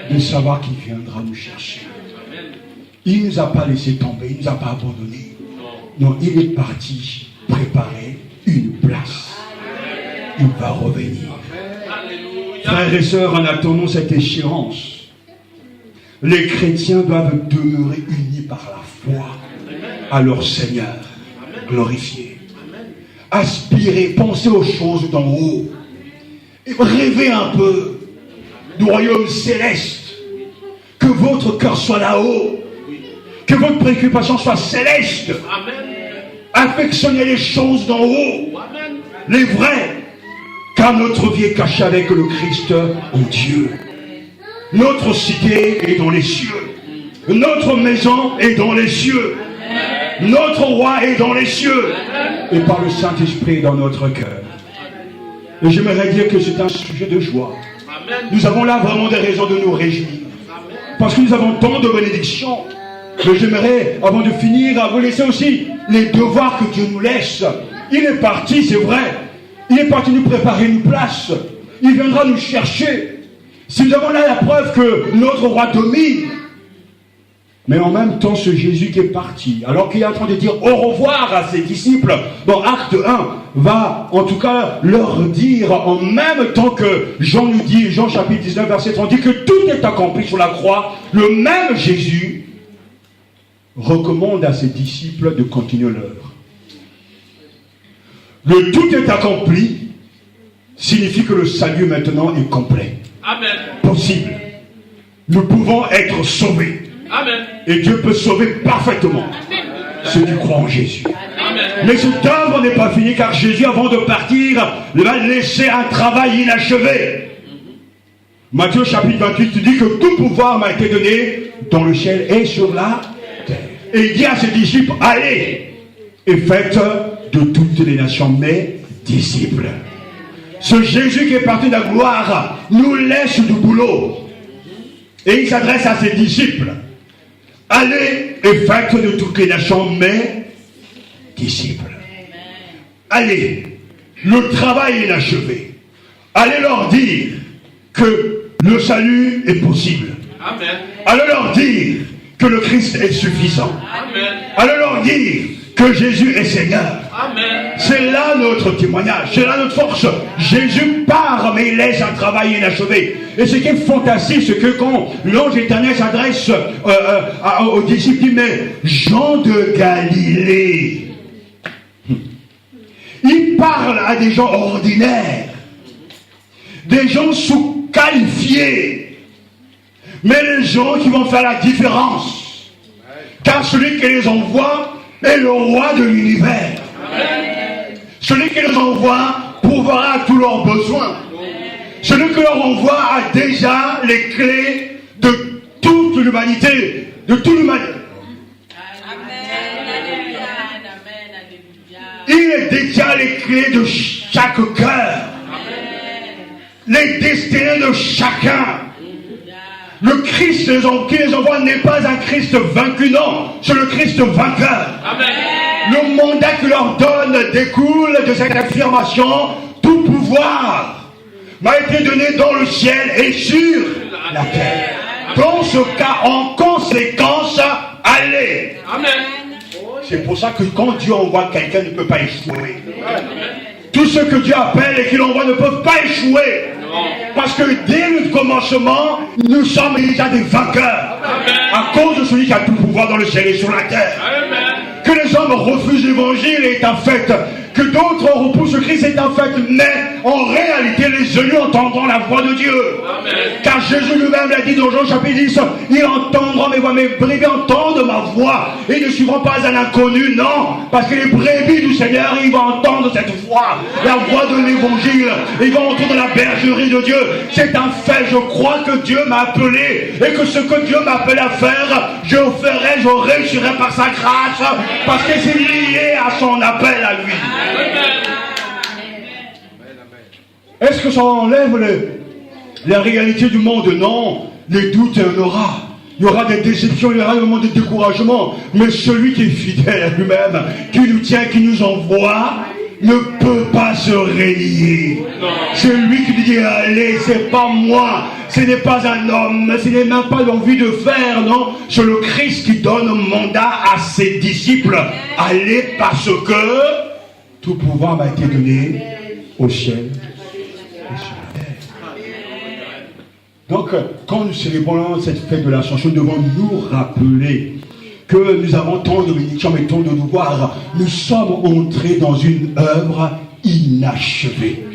de savoir qu'il viendra nous chercher. Il ne nous a pas laissé tomber, il ne nous a pas abandonnés. Non, il est parti préparer une place. Il va revenir. Frères et sœurs, en attendant cette échéance, les chrétiens doivent demeurer unis par la foi à leur Seigneur glorifié. Aspirer, penser aux choses d'en haut. Et rêver un peu du royaume céleste. Que votre cœur soit là-haut. Que votre préoccupation soit céleste. Affectionnez les choses d'en haut. Les vraies. Car notre vie est cachée avec le Christ en Dieu. Notre cité est dans les cieux. Notre maison est dans les cieux. Notre roi est dans les cieux. Et par le Saint-Esprit dans notre cœur. Et j'aimerais dire que c'est un sujet de joie. Nous avons là vraiment des raisons de nous réjouir. Parce que nous avons tant de bénédictions. Mais j'aimerais, avant de finir, vous laisser aussi les devoirs que Dieu nous laisse. Il est parti, c'est vrai. Il est parti nous préparer une place. Il viendra nous chercher. Si nous avons là la preuve que notre roi domine. Mais en même temps, ce Jésus qui est parti, alors qu'il est en train de dire au revoir à ses disciples, dans Acte 1, va en tout cas leur dire, en même temps que Jean nous dit, Jean chapitre 19, verset 30, dit que tout est accompli sur la croix, le même Jésus recommande à ses disciples de continuer l'œuvre. Le tout est accompli signifie que le salut maintenant est complet. Amen. Possible. Nous pouvons être sauvés. Amen. Et Dieu peut sauver parfaitement ceux qui croient en Jésus. Amen. Mais cette œuvre n'est pas finie car Jésus, avant de partir, va laisser un travail inachevé. Matthieu chapitre 28 dit que tout pouvoir m'a été donné dans le ciel et sur la terre. Et il dit à ses disciples, allez et faites de toutes les nations mes disciples. Ce Jésus qui est parti de la gloire nous laisse du boulot. Et il s'adresse à ses disciples. Allez et faites de toutes les nations mes disciples. Allez, le travail est inachevé. Allez leur dire que le salut est possible. Amen. Allez leur dire que le Christ est suffisant. Amen. Allez leur dire que Jésus est Seigneur. Amen. C'est là notre témoignage, c'est là notre force. Jésus part, mais il laisse un travail inachevé. Et ce qui est fantastique, c'est que quand l'ange éternel s'adresse aux disciples, il dit, mais Jean de Galilée, il parle à des gens ordinaires, des gens sous-qualifiés, mais les gens qui vont faire la différence. Car celui qui les envoie est le roi de l'univers. Celui qui les envoie pourvoira à tous leurs besoins. Celui qui leur envoie a déjà les clés de toute l'humanité, de tout l'humanité. Il détient les clés de chaque cœur, les destinées de chacun. Le Christ qui les envoie n'est pas un Christ vaincu, non, c'est le Christ vainqueur. Le mandat qu'il leur donne découle de cette affirmation: tout pouvoir m'a été donné dans le ciel et sur la terre. Dans ce cas, en conséquence, allez. Amen. C'est pour ça que quand Dieu envoie quelqu'un, il ne peut pas échouer. Tous ceux que Dieu appelle et qu'il envoie ne peuvent pas échouer. Parce que dès le commencement, nous sommes déjà des vainqueurs. À cause de celui qui a tout pouvoir dans le ciel et sur la terre. Que les hommes refusent l'évangile est un fait. Que d'autres repoussent Christ est un fait. Mais en réalité, les élus entendront la voix de Dieu. Amen. Car Jésus lui-même l'a dit dans Jean chapitre 10, ils entendront mes voix, mes brebis entendent ma voix. Ils ne suivront pas un inconnu, non. Parce que les brebis du Seigneur, ils vont entendre cette voix. La voix de l'évangile. Ils vont entendre la bergerie de Dieu. C'est un fait. Je crois que Dieu m'a appelé. Et que ce que Dieu m'appelle à faire, je ferai, je réussirai par sa grâce. Parce que c'est lié à son appel à lui. Est-ce que ça enlève la réalité du monde? Non. Les doutes, il y en aura. Il y aura des déceptions, il y aura un moment de découragement. Mais celui qui est fidèle à lui-même, qui nous tient, qui nous envoie, ne peut pas se rélier. C'est lui qui dit allez, c'est pas moi. Ce n'est pas un homme, ce n'est même pas l'envie de faire, non. C'est le Christ qui donne un mandat à ses disciples. Allez parce que tout pouvoir m'a été donné au ciel et sur la terre. Donc, quand nous célébrons cette fête de l'Ascension, nous devons nous rappeler que nous avons tant de bénédictions et tant de devoirs. Nous sommes entrés dans une œuvre inachevée.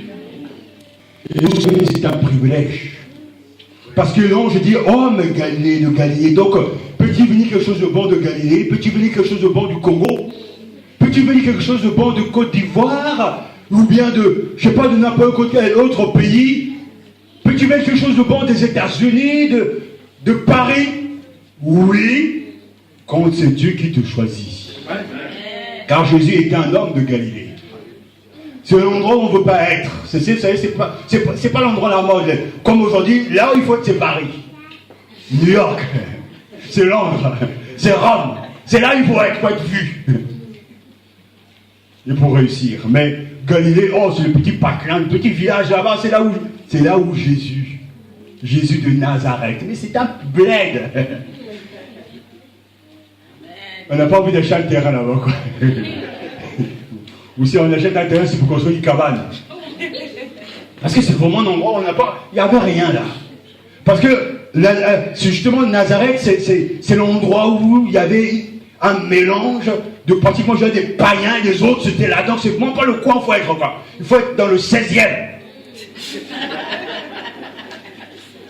Et c'est un privilège. Parce que l'ange dit homme Galilée de Galilée. Donc, peut-il venir quelque chose de bon de Galilée? Peut-il venir quelque chose de bon du Congo? Peut-il venir quelque chose de bon de Côte d'Ivoire? Ou bien de, je ne sais pas, de n'importe quel autre pays? Peut-il venir quelque chose de bon des États-Unis, de Paris? Oui, quand c'est Dieu qui te choisit. Car Jésus était un homme de Galilée. C'est l'endroit où on ne veut pas être. C'est pas l'endroit de la mode. Comme aujourd'hui, là où il faut être, c'est Paris. New York. C'est Londres. C'est Rome. C'est là où il faut être vu. Et pour réussir. Mais Galilée, oh, c'est le petit patelin, le petit village là-bas, c'est là où Jésus de Nazareth. Mais c'est un bled. On n'a pas envie d'acheter un terrain là-bas, quoi. Ou si on achète un terrain, c'est pour construire une cabane. Parce que c'est vraiment un endroit où il n'y avait rien là. Parce que c'est justement Nazareth, c'est l'endroit où il y avait un mélange de pratiquement des païens et des autres, c'était là. Donc c'est vraiment pas le coin où il faut être, quoi. Il faut être dans le 16e.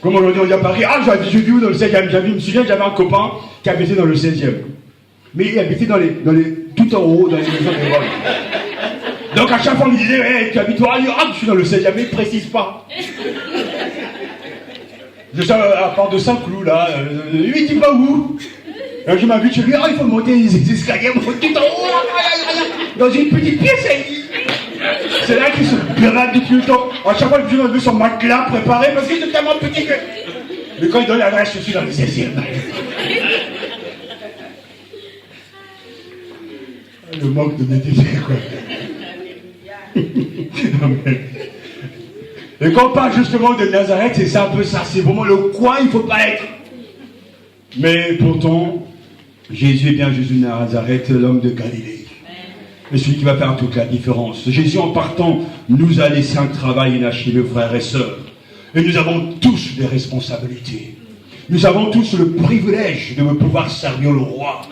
Comme aujourd'hui on dit à Paris, j'ai vu où dans le 16e? Je me souviens, j'avais un copain qui habitait dans le 16e. Mais il habitait dans les tout en haut, dans les maisons de vol. Donc à chaque fois on me disait, hey, tu habites où? Je suis dans le 16e, mais il ne précise pas. Je suis à part de Saint-Cloud, là. Lui, tu vas où? Alors je m'invite chez lui, il faut monter les escaliers, tout en haut, dans une petite pièce. C'est là qu'il se pirate depuis le temps. À chaque fois, je me mets son matelas préparé parce qu'il est tellement petit que. Mais quand il donne l'adresse, je suis dans le 16e. Le manque de méditer, quoi. Et quand on parle justement de Nazareth, c'est un peu ça, c'est vraiment le coin, il ne faut pas être. Mais pourtant, Jésus est bien Jésus de Nazareth, l'homme de Galilée. Et celui qui va faire toute la différence. Jésus, en partant, nous a laissé un travail inachevé, frères et sœurs. Et nous avons tous des responsabilités. Nous avons tous le privilège de pouvoir servir le roi.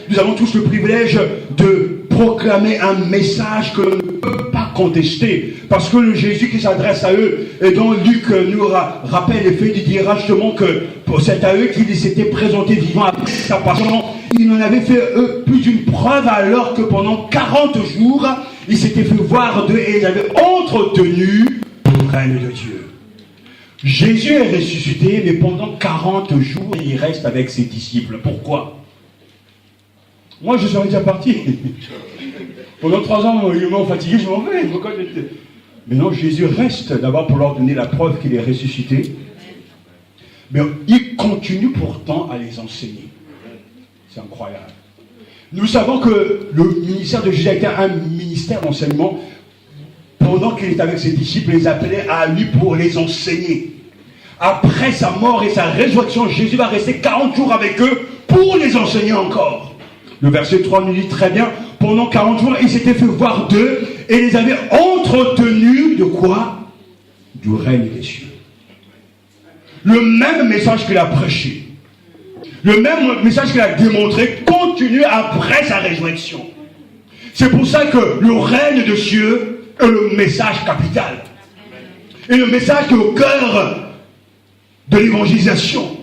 Nous avons tous le privilège de proclamer un message que l'on ne peut pas contester. Parce que le Jésus qui s'adresse à eux, et dont Luc nous rappelle les faits, il dira justement que c'est à eux qu'il s'était présenté vivant après sa passion. il en avait fait plus d'une preuve alors que pendant 40 jours, il s'était fait voir d'eux et ils avaient entretenu le règne de Dieu. Jésus est ressuscité, mais pendant 40 jours, il reste avec ses disciples. Pourquoi? Moi, je serais déjà parti. Pendant 3 ans, ils m'ont fatigué, je m'en vais. Mais non, Jésus reste d'abord pour leur donner la preuve qu'il est ressuscité. Mais il continue pourtant à les enseigner. C'est incroyable. Nous savons que le ministère de Jésus a été un ministère d'enseignement. Pendant qu'il était avec ses disciples, il les appelait à lui pour les enseigner. Après sa mort et sa résurrection, Jésus va rester 40 jours avec eux pour les enseigner encore. Le verset 3 nous dit très bien, pendant 40 jours, il s'était fait voir d'eux et les avait entretenus de quoi? Du règne des cieux. Le même message qu'il a prêché, le même message qu'il a démontré, continue après sa résurrection. C'est pour ça que le règne des cieux est le message capital. Et le message qui est au cœur de l'évangélisation.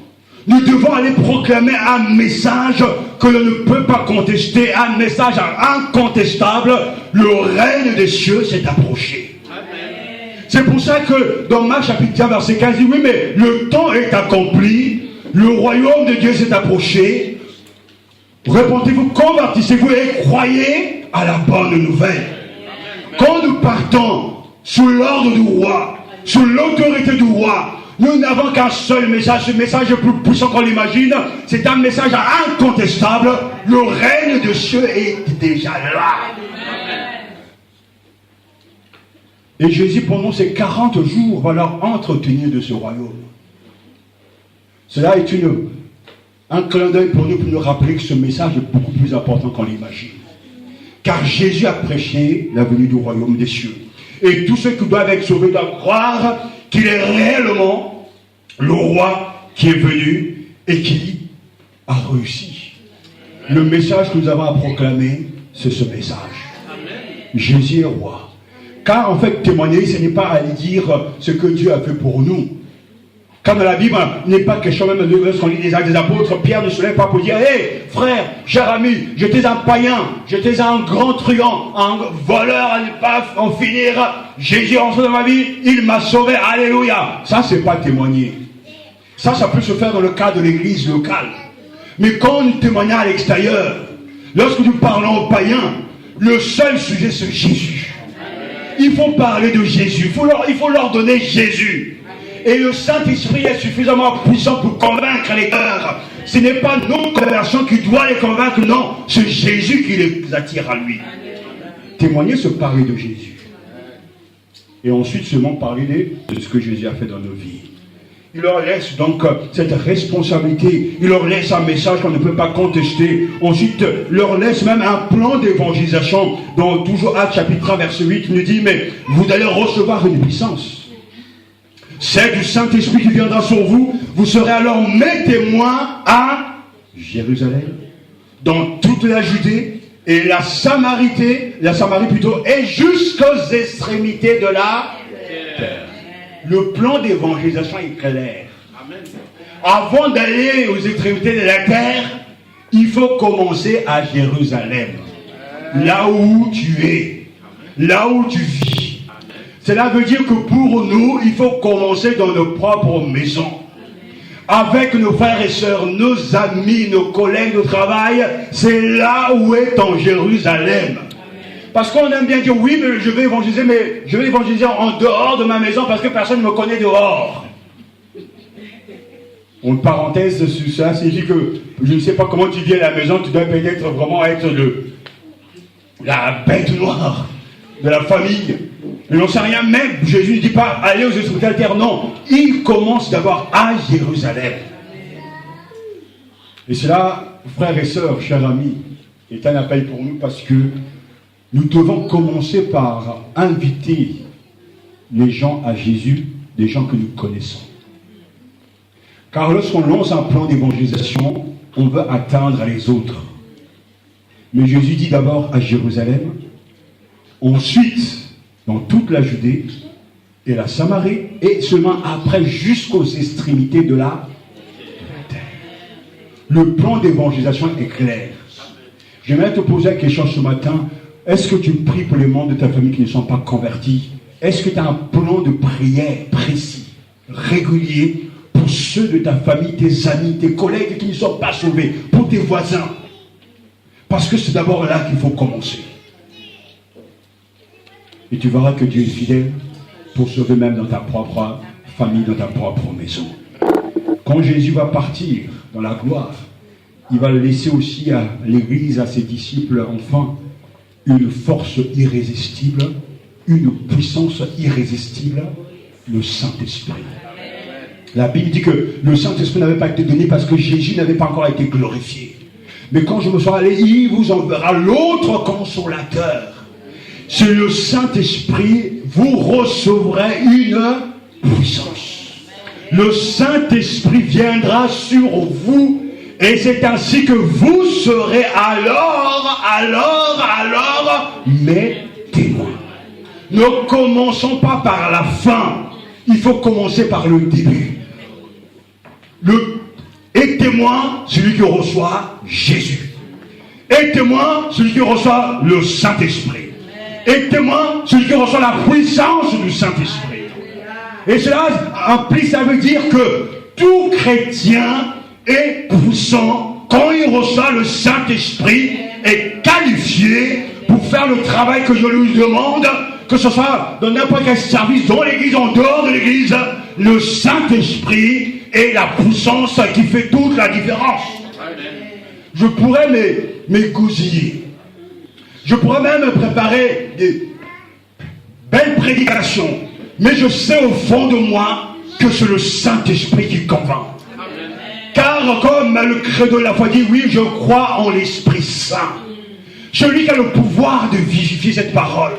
Nous devons aller proclamer un message que l'on ne peut pas contester, un message incontestable. Le règne des cieux s'est approché. C'est pour ça que dans Marc chapitre 1 verset 15, il dit oui, mais le temps est accompli, le royaume de Dieu s'est approché. Repentez-vous, convertissez-vous et croyez à la bonne nouvelle. Quand nous partons sous l'ordre du roi, sous l'autorité du roi, nous n'avons qu'un seul message. Ce message est plus puissant qu'on l'imagine. C'est un message incontestable. Le règne de Dieu est déjà là. Et Jésus, pendant ces 40 jours, va leur entretenir de ce royaume. Cela est un clin d'œil pour nous rappeler que ce message est beaucoup plus important qu'on l'imagine. Car Jésus a prêché la venue du royaume des cieux. Et tous ceux qui doivent être sauvés doivent croire qu'il est réellement le roi qui est venu et qui a réussi. Le message que nous avons à proclamer, c'est ce message. Jésus est roi. Car en fait, témoigner, ce n'est pas aller dire ce que Dieu a fait pour nous. Car dans la Bible, il n'est pas question même de lorsqu'on lit les actes des apôtres, Pierre ne se lève pas pour dire « Hé, frère, cher ami, j'étais un païen, j'étais un grand truand, un voleur à ne pas en finir. Jésus est entré dans ma vie, il m'a sauvé, alléluia. » Ça, c'est pas témoigner. Ça peut se faire dans le cadre de l'église locale. Mais quand nous témoignons à l'extérieur, lorsque nous parlons aux païens, le seul sujet, c'est Jésus. Il faut parler de Jésus, il faut leur donner Jésus. Et le Saint-Esprit est suffisamment puissant pour convaincre les cœurs. Ce n'est pas notre conversion qui doit les convaincre, non, c'est Jésus qui les attire à lui. Témoigner, c'est parler de Jésus. Et ensuite seulement parler de ce que Jésus a fait dans nos vies. Il leur laisse donc cette responsabilité, il leur laisse un message qu'on ne peut pas contester. Ensuite, leur laisse même un plan d'évangélisation. Dans toujours Actes chapitre 1 verset 8, il nous dit, mais vous allez recevoir une puissance. C'est du Saint-Esprit qui viendra sur vous. Vous serez alors mes témoins à Jérusalem, dans toute la Judée et la Samarie plutôt, et jusqu'aux extrémités de la terre. Le plan d'évangélisation est clair. Avant d'aller aux extrémités de la terre, il faut commencer à Jérusalem. Là où tu es, là où tu vis. Cela veut dire que pour nous, il faut commencer dans nos propres maisons. Avec nos frères et sœurs, nos amis, nos collègues de travail, c'est là où est en Jérusalem. Parce qu'on aime bien dire, oui, mais je vais évangéliser en dehors de ma maison parce que personne ne me connaît dehors. Une parenthèse sur ça signifie que je ne sais pas comment tu vis à la maison, tu dois peut-être vraiment être la bête noire de la famille. Mais on ne sait rien, même Jésus ne dit pas allez aux extrémités de la terre, non. Il commence d'abord à Jérusalem. Et cela, frères et sœurs, chers amis, est un appel pour nous parce que nous devons commencer par inviter les gens à Jésus, des gens que nous connaissons. Car lorsqu'on lance un plan d'évangélisation, on veut atteindre les autres. Mais Jésus dit d'abord à Jérusalem, ensuite dans toute la Judée et la Samarie, et seulement après jusqu'aux extrémités de la terre. Le plan d'évangélisation est clair. J'aimerais te poser la question ce matin. Est-ce que tu pries pour les membres de ta famille qui ne sont pas convertis? Est-ce que tu as un plan de prière précis, régulier, pour ceux de ta famille, tes amis, tes collègues qui ne sont pas sauvés, pour tes voisins? Parce que c'est d'abord là qu'il faut commencer. Et tu verras que Dieu est fidèle pour sauver même dans ta propre famille, dans ta propre maison. Quand Jésus va partir dans la gloire, il va laisser aussi à l'Église, à ses disciples, enfin, une force irrésistible, une puissance irrésistible, le Saint-Esprit. La Bible dit que le Saint-Esprit n'avait pas été donné parce que Jésus n'avait pas encore été glorifié. Mais quand je me serai allé, il vous enverra l'autre consolateur. C'est le Saint-Esprit, vous recevrez une puissance. Le Saint-Esprit viendra sur vous et c'est ainsi que vous serez alors mes témoins. Ne commençons pas par la fin, il faut commencer par le début. Et témoin, celui qui reçoit Jésus. Et témoin, celui qui reçoit le Saint-Esprit. Et témoin, celui qui reçoit la puissance du Saint-Esprit. Et cela implique, ça veut dire que tout chrétien est puissant quand il reçoit le Saint-Esprit, est qualifié pour faire le travail que je lui demande, que ce soit dans n'importe quel service, dans l'église, en dehors de l'église. Le Saint-Esprit est la puissance qui fait toute la différence. Je pourrais m'égousiller. Je pourrais même préparer des belles prédications. Mais je sais au fond de moi que c'est le Saint-Esprit qui convainc. Car comme le credo de la foi dit, oui, je crois en l'Esprit Saint. Celui qui a le pouvoir de vivifier cette parole.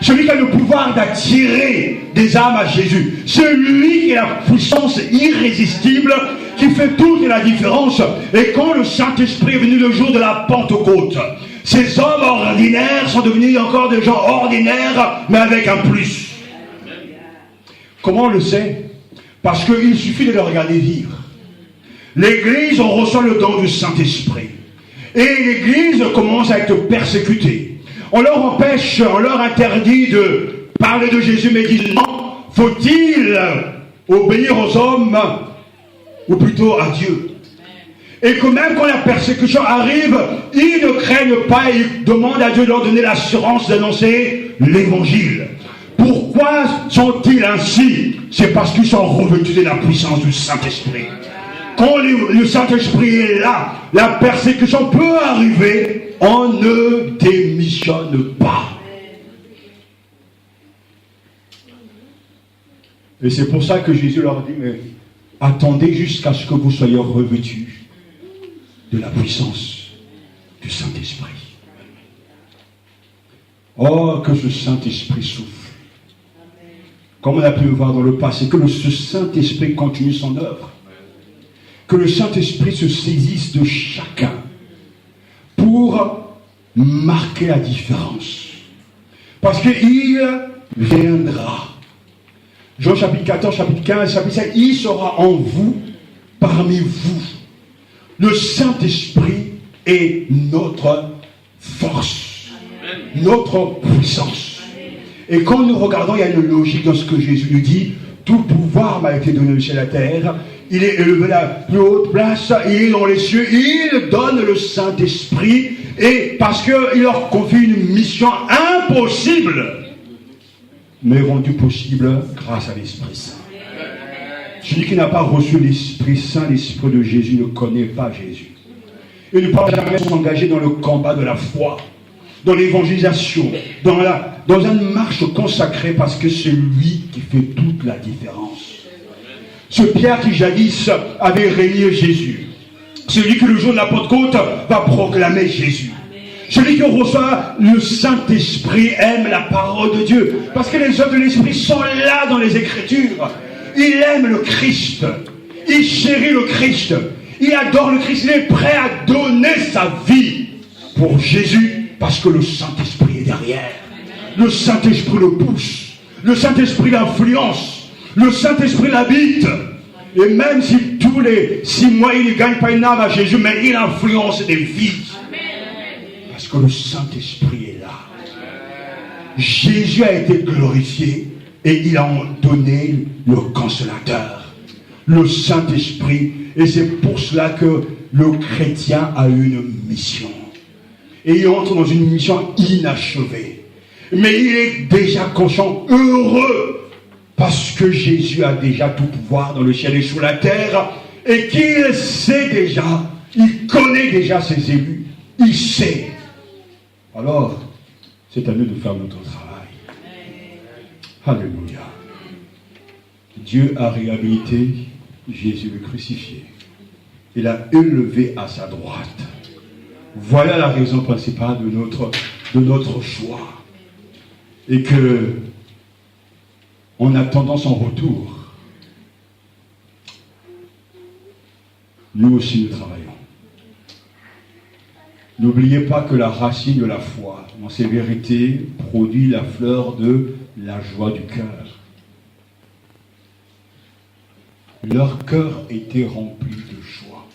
Celui qui a le pouvoir d'attirer des âmes à Jésus. Celui qui a la puissance irrésistible qui fait toute la différence. Et quand le Saint-Esprit est venu le jour de la Pentecôte, ces hommes ordinaires sont devenus encore des gens ordinaires, mais avec un plus. Comment on le sait? Parce qu'il suffit de le regarder vivre. L'église, on reçoit le don du Saint-Esprit. Et l'église commence à être persécutée. On leur empêche, on leur interdit de parler de Jésus, mais disent non, faut-il obéir aux hommes, ou plutôt à Dieu. Et que même quand la persécution arrive, ils ne craignent pas, ils demandent à Dieu de leur donner l'assurance d'annoncer l'évangile. Pourquoi sont-ils ainsi? C'est parce qu'ils sont revêtus de la puissance du Saint-Esprit. Quand le Saint-Esprit est là, la persécution peut arriver, on ne démissionne pas. Et c'est pour ça que Jésus leur dit, mais attendez jusqu'à ce que vous soyez revêtus de la puissance du Saint-Esprit. Oh, que ce Saint-Esprit souffle. Comme on a pu le voir dans le passé, que ce Saint-Esprit continue son œuvre. Que le Saint-Esprit se saisisse de chacun pour marquer la différence. Parce qu'il viendra. Jean chapitre 14, chapitre 15, chapitre 16, il sera en vous, parmi vous. Le Saint-Esprit est notre force, notre puissance. Et quand nous regardons, il y a une logique dans ce que Jésus nous dit. Tout pouvoir m'a été donné sur la terre. Il est élevé à la plus haute place. Il est dans les cieux. Il donne le Saint-Esprit. Et parce qu'il leur confie une mission impossible, mais rendue possible grâce à l'Esprit Saint. Celui qui n'a pas reçu l'Esprit Saint, l'Esprit de Jésus, ne connaît pas Jésus. Il ne peut jamais s'engager dans le combat de la foi, dans l'évangélisation, dans une marche consacrée, parce que c'est lui qui fait toute la différence. Ce Pierre qui jadis avait régné Jésus, celui qui le jour de la Pentecôte va proclamer Jésus. Celui qui reçoit le Saint-Esprit aime la parole de Dieu, parce que les œuvres de l'Esprit sont là dans les Écritures. Il aime le Christ, il chérit le Christ, il adore le Christ, il est prêt à donner sa vie pour Jésus, parce que le Saint-Esprit est derrière. Le Saint-Esprit le pousse, le Saint-Esprit l'influence, le Saint-Esprit l'habite. Et même si tous les 6 mois, il ne gagne pas une âme à Jésus, mais il influence des vies. Parce que le Saint-Esprit est là. Jésus a été glorifié et il a donné le consolateur, le Saint-Esprit. Et c'est pour cela que le chrétien a une mission. Et il entre dans une mission inachevée. Mais il est déjà conscient, heureux, parce que Jésus a déjà tout pouvoir dans le ciel et sur la terre, et qu'il sait déjà, il connaît déjà ses élus, il sait. Alors, c'est à nous de faire notre travail. Alléluia. Dieu a réhabilité Jésus le crucifié. Il l'a élevé à sa droite. Voilà la raison principale de notre choix. Et que, en attendant son retour, nous aussi nous travaillons. N'oubliez pas que la racine de la foi, en ses vérités, produit la fleur de la joie du cœur. Leur cœur était rempli de joie.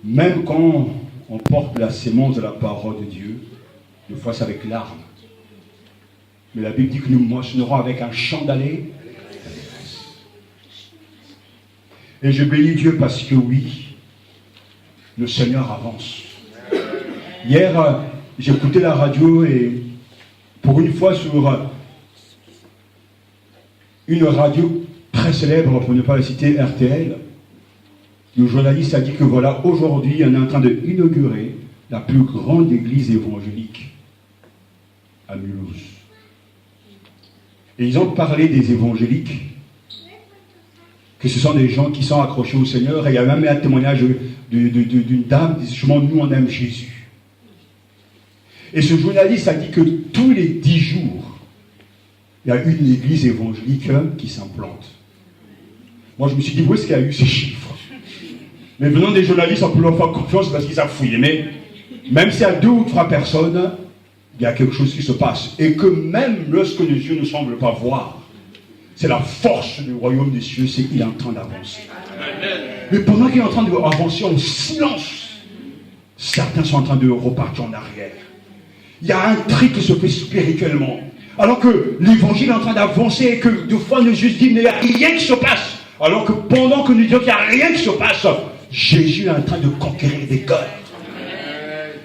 Même quand on porte la sémence de la parole de Dieu, des fois c'est avec larmes. Mais la Bible dit que nous moissonnerons avec un chant d'allégresse. Et je bénis Dieu parce que oui, le Seigneur avance. Hier, j'écoutais la radio et pour une fois sur une radio très célèbre, pour ne pas la citer, RTL, le journaliste a dit que voilà, aujourd'hui, on est en train d'inaugurer la plus grande église évangélique à Mulhouse. Et ils ont parlé des évangéliques, que ce sont des gens qui sont accrochés au Seigneur. Et il y a même un témoignage d'une dame qui dit justement, nous on aime Jésus. Et ce journaliste a dit que tous les 10 jours, il y a une église évangélique qui s'implante. Moi je me suis dit, où est-ce qu'il y a eu ces chiffres? Mais venant des journalistes, on peut leur faire confiance parce qu'ils savent fouiller. Mais même s'il y a 2 ou 3 personnes, il y a quelque chose qui se passe. Et que même lorsque les yeux ne semblent pas voir, c'est la force du royaume des cieux, c'est qu'il est en train d'avancer. Mais pendant qu'il est en train d'avancer en silence, certains sont en train de repartir en arrière. Il y a un tri qui se fait spirituellement. Alors que l'évangile est en train d'avancer et que deux fois nous juste dit, mais il n'y a rien qui se passe. Alors que pendant que nous disons qu'il n'y a rien qui se passe, Jésus est en train de conquérir des cœurs.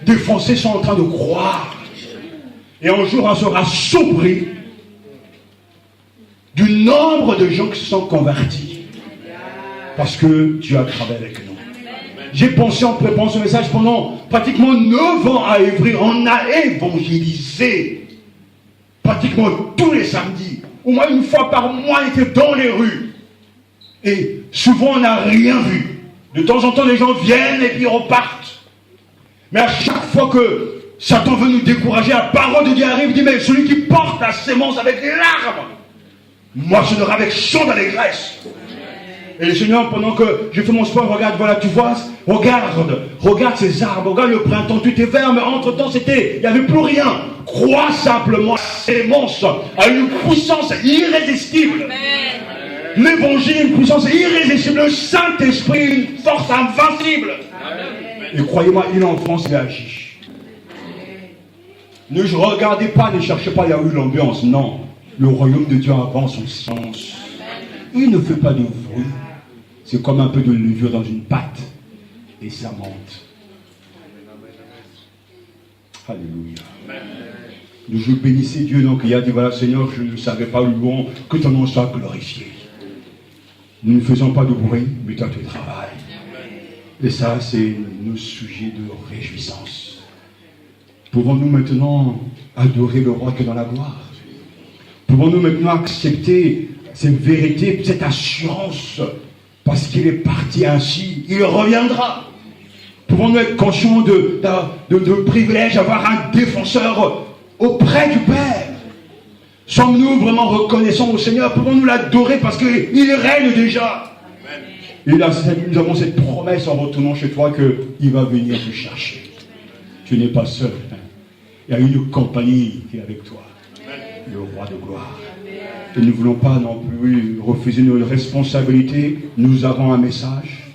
Des Français sont en train de croire. Et un jour, on sera surpris du nombre de gens qui se sont convertis. Parce que Dieu a travaillé avec nous. J'ai pensé en préparant ce message pendant pratiquement 9 ans à Évry. On a évangélisé pratiquement tous les samedis. Au moins une fois par mois, on était dans les rues. Et souvent, on n'a rien vu. De temps en temps, les gens viennent et puis repartent. Mais à chaque fois que Satan veut nous décourager, la parole de Dieu arrive, il dit, mais celui qui porte la sémence avec des larmes, moissonnera avec chant d'allégresse. Et le Seigneur, pendant que je fais mon sport, regarde, voilà, tu vois, regarde ces arbres, regarde le printemps, tout est vert, mais entre-temps, il n'y avait plus rien. Crois simplement, la sémence a une puissance irrésistible. L'évangile a une puissance irrésistible. Le Saint-Esprit, une force invincible. Et croyez-moi, une enfance il agit. Ne regardez pas, ne cherchez pas, il y a eu l'ambiance, non. Le royaume de Dieu avance en silence. Il ne fait pas de bruit. C'est comme un peu de levure dans une pâte. Et ça monte. Alléluia. Je bénissais Dieu, donc il a dit, voilà Seigneur, je ne savais pas, louons, que ton nom soit glorifié. Nous ne faisons pas de bruit, mais toi tu travailles. Et ça, c'est nos sujets de réjouissance. Pouvons-nous maintenant adorer le roi qui est dans la gloire? Pouvons-nous maintenant accepter cette vérité, cette assurance, parce qu'il est parti ainsi, il reviendra? Pouvons-nous être conscients de privilège d'avoir un défenseur auprès du Père? Sommes-nous vraiment reconnaissants au Seigneur? Pouvons-nous l'adorer parce qu'il règne déjà? Et là, nous avons cette promesse en retournant chez toi qu'il va venir te chercher. Tu n'es pas seul. Il y a une compagnie qui est avec toi. Le roi de gloire. Et nous ne voulons pas non plus refuser nos responsabilités. Nous avons un message,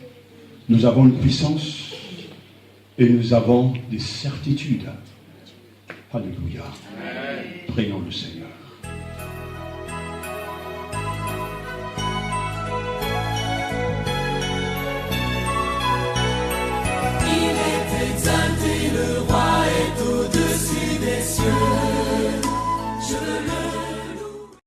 nous avons une puissance et nous avons des certitudes. Alléluia. Prions le Seigneur.